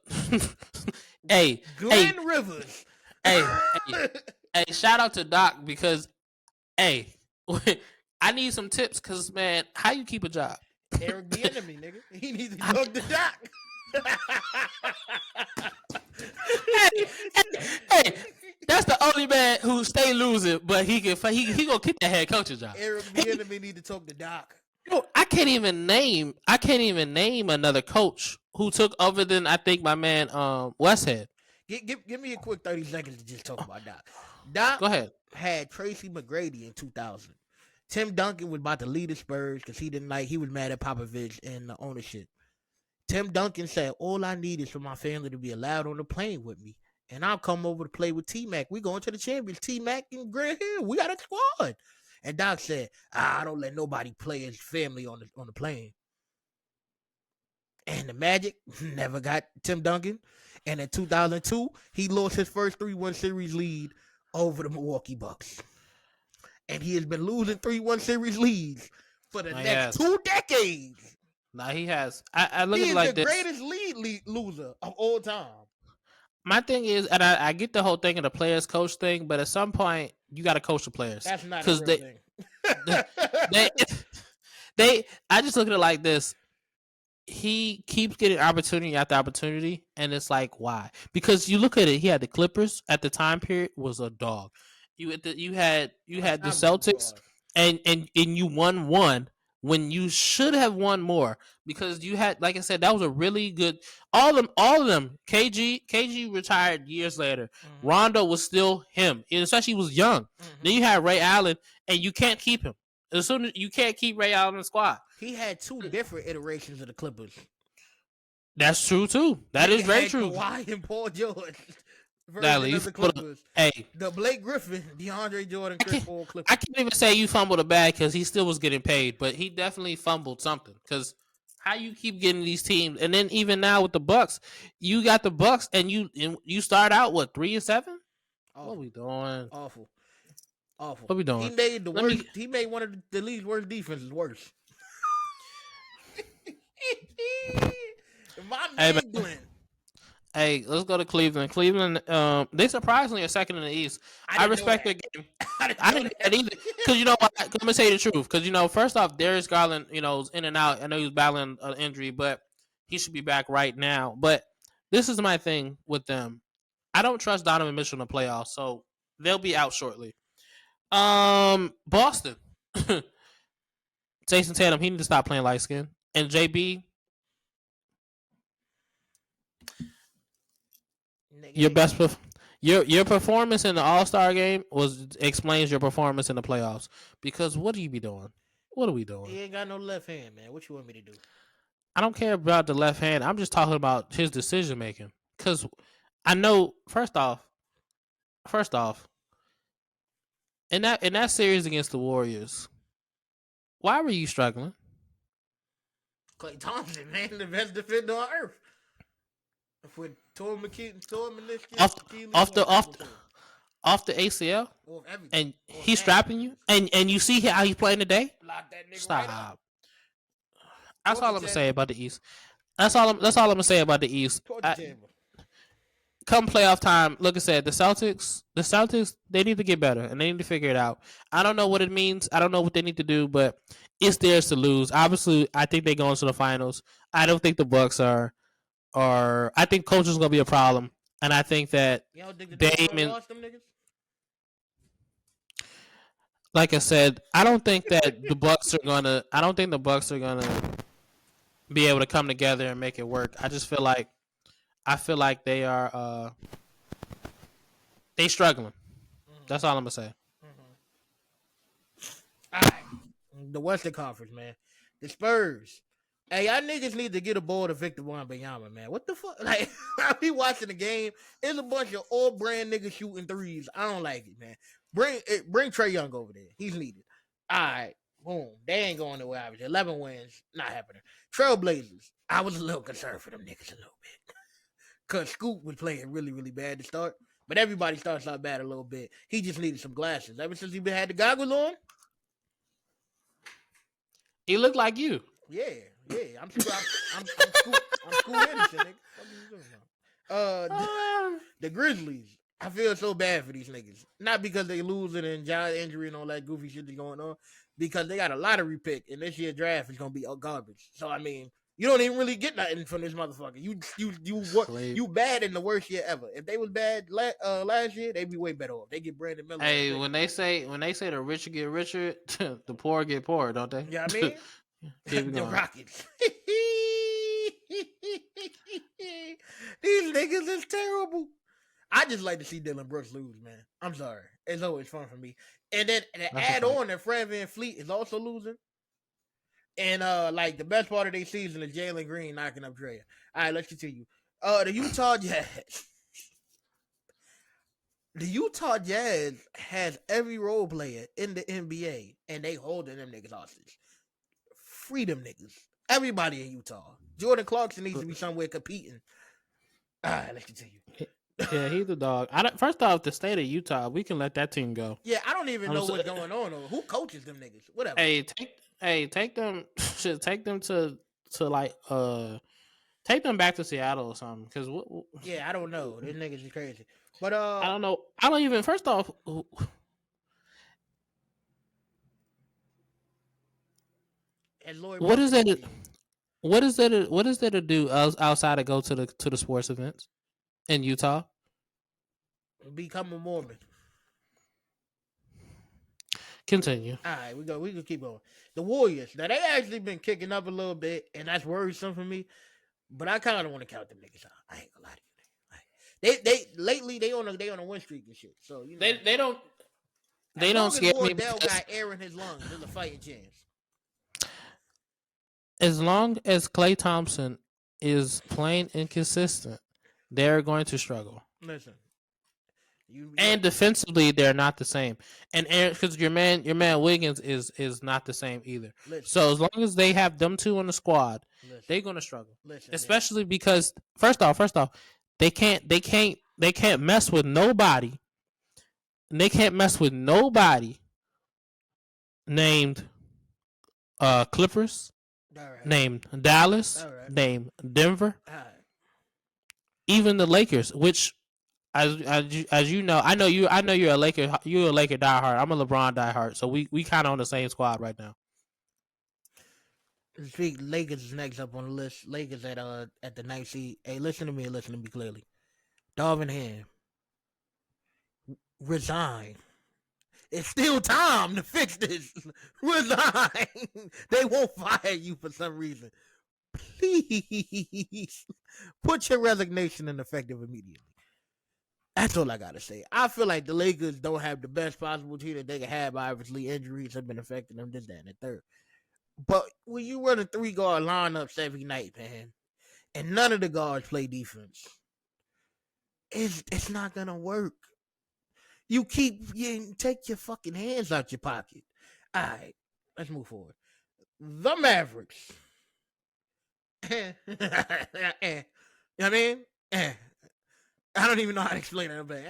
Glenn Rivers. Hey, shout out to Doc because, I need some tips because, man, how you keep a job? Eric Bieniemy, nigga. He needs to talk to Doc. hey, hey, that's the only man who stay losing, but he gonna keep that head coaching job. Eric Bieniemy need to talk to Doc. I can't even name another coach who took over than I think my man Westhead. Give me a quick 30 seconds to just talk about Doc. Doc Go ahead. had Tracy McGrady in 2000. Tim Duncan was about to lead the Spurs because he was mad at Popovich and the ownership. Tim Duncan said, all I need is for my family to be allowed on the plane with me. And I'll come over to play with T-Mac. We going to the champions. T-Mac and Grant Hill. We got a squad. And Doc said, I don't let nobody play his family on the plane. And the Magic never got Tim Duncan. And in 2002, he lost his first 3-1 series lead over the Milwaukee Bucks. And he has been losing 3-1 series leads for the next 2 decades. Nah, he has. I look at it like this. He is the greatest lead loser of all time. My thing is, and I get the whole thing of the players coach thing, but at some point you got to coach the players. That's not a real thing. I just look at it like this. He keeps getting opportunity after opportunity, and it's like, why? Because you look at it, he had the Clippers at the time period was a dog. You had the Celtics, and you won one when you should have won more, because you had, like I said, that was a really good. All of them. KG retired years later. Mm-hmm. Rondo was still him, and especially he was young. Mm-hmm. Then you had Ray Allen, and you can't keep him. As soon as you can't keep Ray Allen in the squad. He had 2 different iterations of the Clippers. That's true too. That is very true. Kawhi and Paul George. Of the Clippers. The Blake Griffin, DeAndre Jordan, Chris Paul Clippers. I can't even say you fumbled a bag because he still was getting paid, but he definitely fumbled something. Because how you keep getting these teams, and then even now with the Bucks, you got the Bucks, and you start out what 3-7? What are we doing? Awful. What we doing? He made the worst. He made one of the league's worst defenses worse. My man, Glenn. Hey, let's go to Cleveland. Cleveland, they surprisingly are second in the East. I respect their game. I didn't get that either. Because you know what? I'm going to say the truth. Because, first off, Darius Garland, is in and out. I know he was battling an injury, but he should be back right now. But this is my thing with them. I don't trust Donovan Mitchell in the playoffs, so they'll be out shortly. Boston. Jason Tatum, he need to stop playing light skin. And JB, your performance in the All-Star game explains your performance in the playoffs. Because what do you be doing? What are we doing? He ain't got no left hand, man. What you want me to do? I don't care about the left hand. I'm just talking about his decision making. Because I know, first off, in that series against the Warriors, why were you struggling? Klay Thompson, man, the best defender on earth. With off the ACL, and he's strapping you, and you see how he's playing today. Stop. Right, that's all I'm gonna say about the East. That's all I'm gonna say about the East. Come playoff time, like I said, the Celtics, they need to get better and they need to figure it out. I don't know what it means. I don't know what they need to do, but it's theirs to lose. Obviously, I think they go into the finals. I don't think the Bucks are. I think coaching is gonna be a problem, and I think that like I said, I don't think the Bucks are gonna be able to come together and make it work. I just feel like they are they struggling. Mm-hmm. That's all I'm gonna say. Mm-hmm. All right. The Western Conference, man. The Spurs. Hey, y'all niggas need to get aboard of Victor Wembanyama, man. What the fuck? Like, I be watching the game. It's a bunch of old brand niggas shooting threes. I don't like it, man. Bring Trae Young over there. He's needed. All right. Boom. They ain't going nowhere. Average 11 wins. Not happening. Trailblazers. I was a little concerned for them niggas a little bit. Because Scoop was playing really, really bad to start. But everybody starts out bad a little bit. He just needed some glasses. Ever since he had the goggles on. He looked like you. Yeah. I'm Scoop Anderson, nigga. The Grizzlies. I feel so bad for these niggas. Not because they losing and giant injury and all that goofy shit that's going on, because they got a lottery pick and this year's draft is gonna be garbage. So I mean, you don't even really get nothing from this motherfucker. You bad in the worst year ever. If they was bad last year, they'd be way better off. They get Brandon Miller. Hey, when they say the rich get richer, the poor get poorer, don't they? Yeah, I mean, Keep the going. Rockets. These niggas is terrible. I just like to see Dylan Brooks lose, man. I'm sorry. It's always fun for me. And then to add on that Fred VanVleet is also losing. And like the best part of their season is Jalen Green knocking up Dre. All right, let's continue. The Utah Jazz. The Utah Jazz has every role player in the NBA, and they holding them niggas hostage. Free them niggas. Everybody in Utah. Jordan Clarkson needs to be somewhere competing. All right, let's continue. Yeah, he's the dog. First off, the state of Utah, we can let that team go. Yeah, I don't even know what's going on. Or who coaches them niggas? Whatever. Take them. Take them to like take them back to Seattle or something. Because yeah, I don't know. These niggas is crazy. But I don't know. I don't even. First off, what is that? What is that? What is there to do outside of go to the sports events in Utah? Become a Mormon. Continue. All right, we can keep going. The Warriors. Now they actually been kicking up a little bit, and that's worrisome for me. But I kind of want to count them niggas out. I ain't gonna lie to you. They lately they on a win streak and shit. So you know they don't scare me. Wardell got air in his lungs. There's a fighting chance. As long as Klay Thompson is playing inconsistent, they're going to struggle. Listen. And defensively, they're not the same. And because your man Wiggins is not the same either. Listen. So as long as they have them two on the squad, they're gonna struggle. Especially because first off, they can't mess with nobody. And they can't mess with nobody named Clippers, named Dallas, named Denver, even the Lakers, which. As you know, I know you're a Laker diehard. I'm a LeBron diehard, so we kind of on the same squad right now. Speak Lakers is next up on the list. Lakers at the 9th seed. Hey, listen to me clearly. Darvin Ham, resign. It's still time to fix this. Resign. They won't fire you for some reason. Please put your resignation in effective immediately. That's all I gotta say. I feel like the Lakers don't have the best possible team that they can have. Obviously, injuries have been affecting them, this, that, and the third. But when you run a 3-guard lineups every night, man, and none of the guards play defense, it's not gonna work. You take your fucking hands out your pocket. All right, let's move forward. The Mavericks. You know what I mean? I don't even know how to explain it. But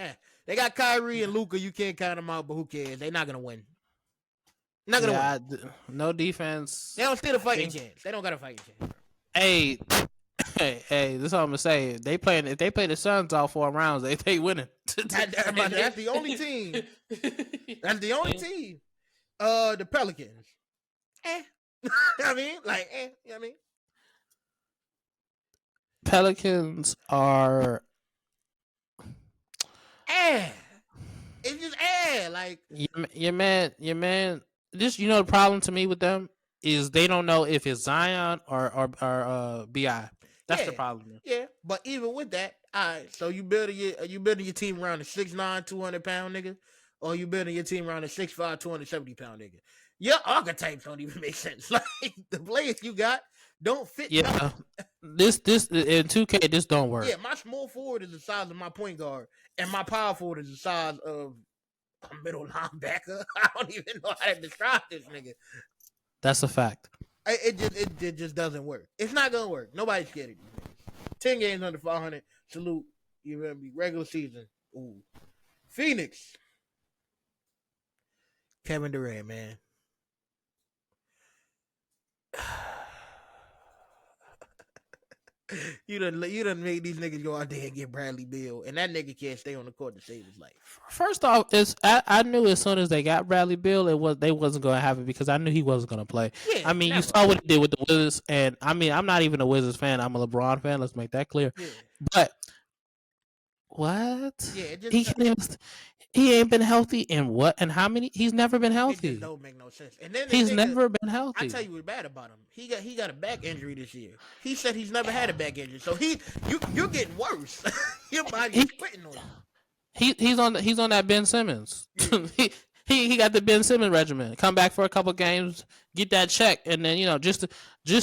they got Kyrie and Luka. You can't count them out, but who cares? They're not gonna win. Not gonna win. No defense. They don't stand a fighting chance. They don't got a fighting chance. Hey, this is what I'm gonna say. If they play the Suns all 4 rounds, they winning. That's the only team. That's the only team. The Pelicans. I mean, like, you know what I mean? Pelicans are. It's just like your man. Just the problem to me with them is they don't know if it's Zion or Bi. That's the problem. Yeah, but even with that, all right. So you building your team around a 6'9", 200-pound nigga, or you building your team around a 6'5", 270-pound nigga. Your archetypes don't even make sense. Like the players you got don't fit. Yeah, this in 2K this don't work. Yeah, my small forward is the size of my point guard, and my power forward is the size of a middle linebacker. I don't even know how to describe this nigga. That's a fact. It just doesn't work. It's not gonna work. Nobody's scared of you. 10 games under 500. Salute. You remember me? Regular season. Ooh. Phoenix. Kevin Durant, man. You done made these niggas go out there and get Bradley Beal, and that nigga can't stay on the court to save his life. First off, I knew as soon as they got Bradley Beal, they wasn't going to have it because I knew he wasn't going to play. Yeah, I mean, never. you saw what he did with the Wizards, and I mean, I'm not even a Wizards fan. I'm a LeBron fan. Let's make that clear. Yeah. But what? Yeah, it just He can't even, he ain't been healthy in what and how many? He's never been it healthy. just don't make no sense. And then He's nigga, never been I healthy. tell you what's bad about him. He got a back injury this year. He said he's never had a back injury, so you're getting worse. Your body is quitting on you. He's on that Ben Simmons. Yeah. he got the Ben Simmons regimen. Come back for a couple games, get that check, and then just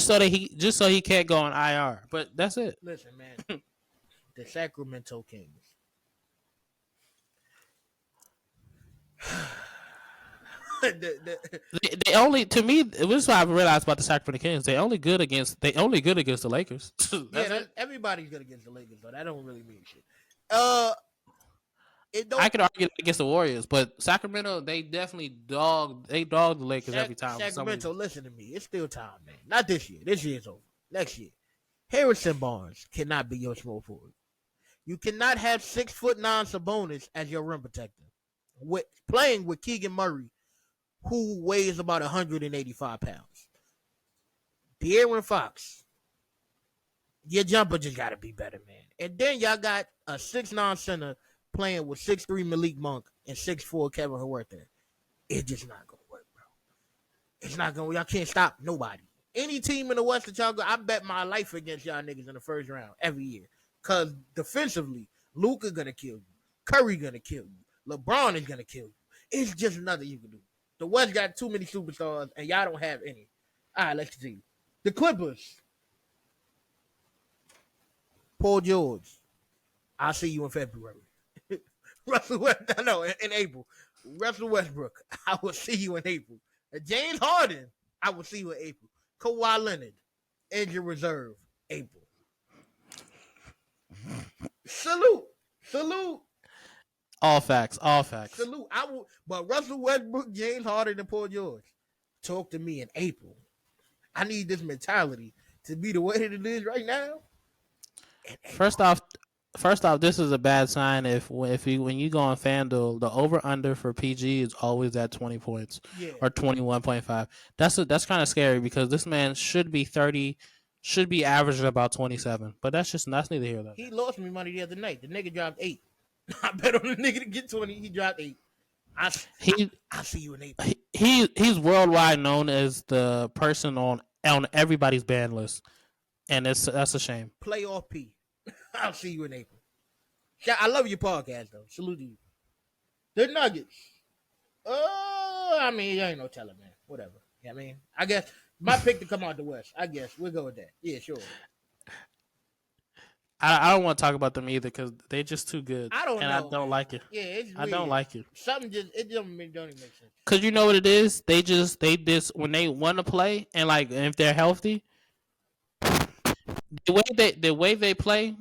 so he can't go on IR. But that's it. Listen, man, the Sacramento Kings. They only, to me, this is what I realized about the Sacramento Kings. They only good against the Lakers. Everybody's good against the Lakers, though. That don't really mean shit. I could argue against the Warriors, but Sacramento, they definitely dog the Lakers every time. Sacramento, listen to me. It's still time, man. Not this year. This year's over. Next year. Harrison Barnes cannot be your small forward. You cannot have 6'9" Sabonis as your rim protector. Playing with Keegan Murray, who weighs about 185 pounds. De'Aaron Fox, your jumper just got to be better, man. And then y'all got a 6'9" center playing with 6'3" Malik Monk and 6'4" Kevin Huerta. It's just not going to work, bro. It's not going to. Y'all can't stop nobody. Any team in the West that y'all go, I bet my life against y'all niggas in the first round every year. Because defensively, Luka going to kill you. Curry going to kill you. LeBron is going to kill you. It's just nothing you can do. The West got too many superstars, and y'all don't have any. All right, let's see. The Clippers. Paul George. I'll see you in February. Russell Westbrook. No, in April. Russell Westbrook. I will see you in April. James Harden. I will see you in April. Kawhi Leonard. Injury reserve. April. Salute. All facts. Salute. But Russell Westbrook, James Harden, and Paul George, talk to me in April. I need this mentality to be the way that it is right now. First off, this is a bad sign when you go on FanDuel, the over under for PG is always at 20 points or 21.5. That's kind of scary because this man should be averaging about 27. But that's neither here nor there. He lost me money the other night. The nigga dropped 8. I bet on the nigga to get 20. He dropped 8. I'll see you in April. He's worldwide known as the person on everybody's ban list, and that's a shame. Playoff P. I'll see you in April. I love your podcast though. Salute to you. The Nuggets. I mean, you ain't no telling, man. Whatever. You know what I mean? I guess my pick to come out the West. I guess we'll go with that. Yeah, sure. I don't want to talk about them either because they're just too good. I don't know. I don't like it. Yeah, it's weird. I don't like it. Something it don't even make sense. Because you know what it is? They when they want to play and if they're healthy, the way they play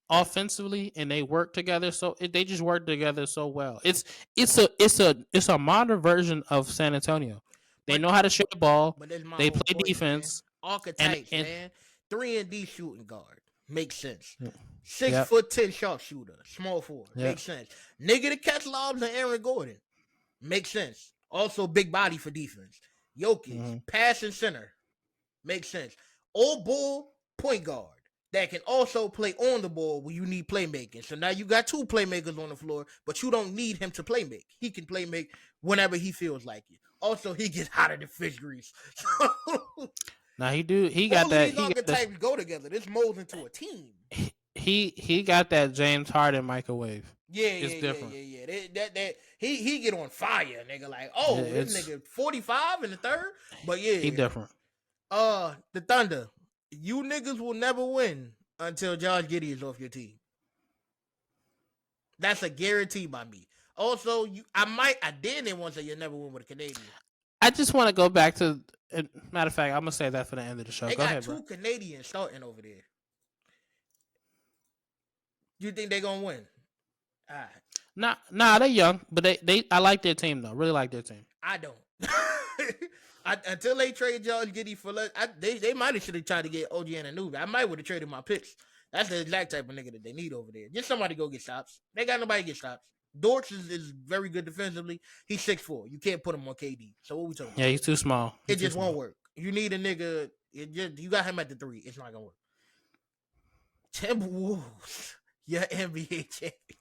offensively and they work together, they just work together so well. It's a modern version of San Antonio. They know how to share the ball. They play defense. Man. Archetypes, man. 3-and-D shooting guard. Makes sense. 6'10" 6'10" sharpshooter. Small forward. Yep. Makes sense. Nigga to catch lobs and Aaron Gordon. Makes sense. Also big body for defense. Jokic. Passing center. Makes sense. Old ball point guard. That can also play on the ball when you need playmaking. So now you got 2 playmakers on the floor, but you don't need him to playmake. He can playmake whenever he feels like it. Also, he gets hotter than fish grease. Now he got that. These archetypes go together. This molds into a team. He got that James Harden microwave. It's different. Yeah. He get on fire, nigga. Like, this nigga 45 in the third, but he different. The Thunder. You niggas will never win until Josh Giddey is off your team. That's a guarantee by me. Also, I didn't want to say you'll never win with a Canadian. I just want to go back to. Matter of fact, I'm gonna say that for the end of the show. They go got ahead, 2 bro. Canadians starting over there. You think they gonna win? All right. Nah, they're young, but they I like their team though. Really like their team. I don't. Until they trade Josh Giddey for less, they might have should have tried to get OG Anunoby. I might would have traded my picks. That's the exact type of nigga that they need over there. Just somebody go get stops. They got nobody get stops. Dortz is very good defensively. He's 6'4". You can't put him on KD. So what we talking about? Yeah, he's too small. It just won't work. You need a nigga. You got him at the 3. It's not gonna work. Timberwolves, your NBA champion.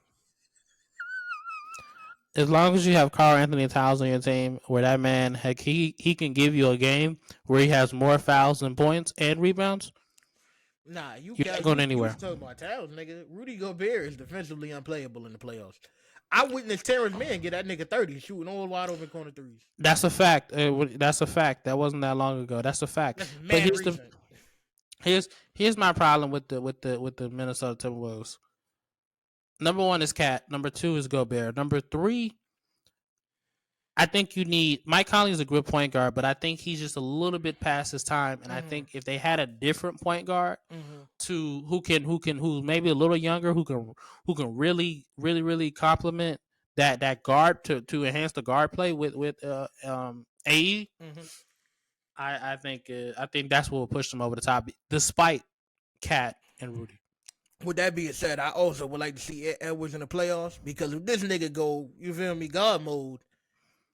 As long as you have Karl Anthony Towns on your team, where that man, heck, he can give you a game where he has more fouls than points and rebounds. Nah, you're not going anywhere. You talking about Towns, nigga. Rudy Gobert is defensively unplayable in the playoffs. I witnessed Terrence Mann get that nigga 30 shooting all wide open corner threes. That's a fact. That's a fact. That wasn't that long ago. That's a fact. That's mad here's my problem with the Minnesota Timberwolves. Number 1 is Cat. Number 2 is Gobert. Number 3, I think you need Mike Conley is a good point guard, but I think he's just a little bit past his time. And I think if they had a different point guard to who's maybe a little younger, who can really complement that guard to enhance the guard play with AE. I think that's what will push them over the top, despite Cat and Rudy. With that being said, I also would like to see Edwards in the playoffs because if this nigga go, you feel me, God mode,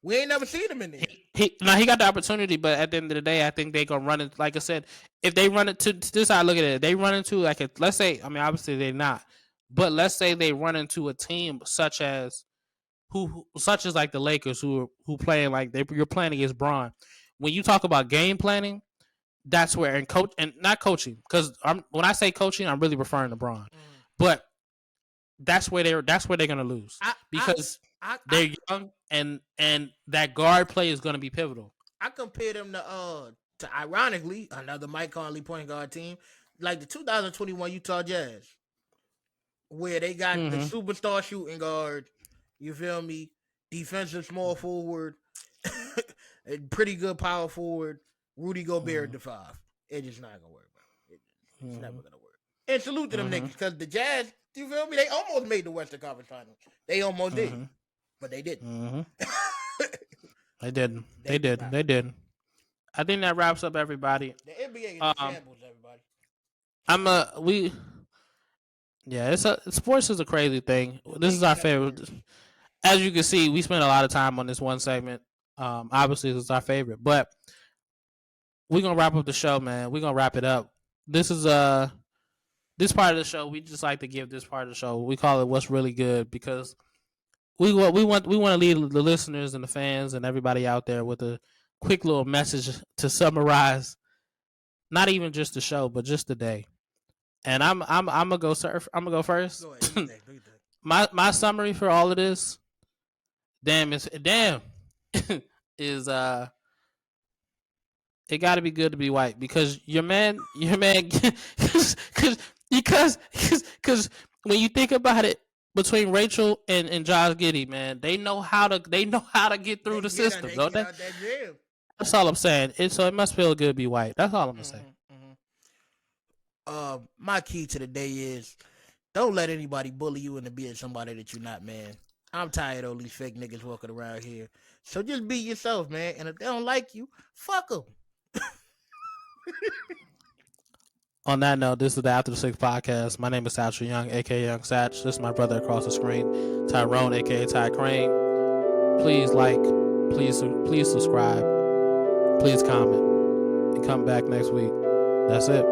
we ain't never seen him in there. He got the opportunity, but at the end of the day, I think they gonna run it. Like I said, if they run it to this, how I look at it. They run into let's say, I mean, obviously they're not, but let's say they run into a team such as like the Lakers who playing like you're playing against Bron. When you talk about game planning, that's where and not coaching, because when I say coaching, I'm really referring to Bron, but that's where they're gonna lose because they're young and that guard play is gonna be pivotal. I compare them to ironically another Mike Conley point guard team, like the 2021 Utah Jazz, where they got the superstar shooting guard. You feel me? Defensive small forward, pretty good power forward. Rudy Gobert at the 5. It's just not gonna work, bro. It's never gonna work. And salute to them niggas, because the Jazz, you feel me? They almost made the Western Conference Finals. They almost did, but they didn't. They didn't. They did. I think that wraps up everybody. The NBA is shambles, everybody. Sports is a crazy thing. This is our favorite. As you can see, we spent a lot of time on this one segment. Obviously, this is our favorite, but we're gonna wrap up the show, man. We're gonna wrap it up. This is this part of the show. We just like to give this part of the show. We call it "What's Really Good" because we want to leave the listeners and the fans and everybody out there with a quick little message to summarize, not even just the show, but just the day. And I'm gonna go surf. I'm gonna go first. Go ahead, do that. my summary for all of this, is it got to be good to be white, because your man, because when you think about it, between Rachel and Josh Giddey, man, they know how to get through the system, don't they? That's all I'm saying. So it must feel good to be white. That's all I'm gonna say. My key to the day is don't let anybody bully you into being somebody that you're not, man. I'm tired of all these fake niggas walking around here. So just be yourself, man. And if they don't like you, fuck them. On that note, this is the After the 6 podcast. My name is Satchel Young, aka Young Satch. This is my brother across the screen, Tyrone, aka Ty Crane. Please like, please subscribe, please comment, and come back next week. That's it.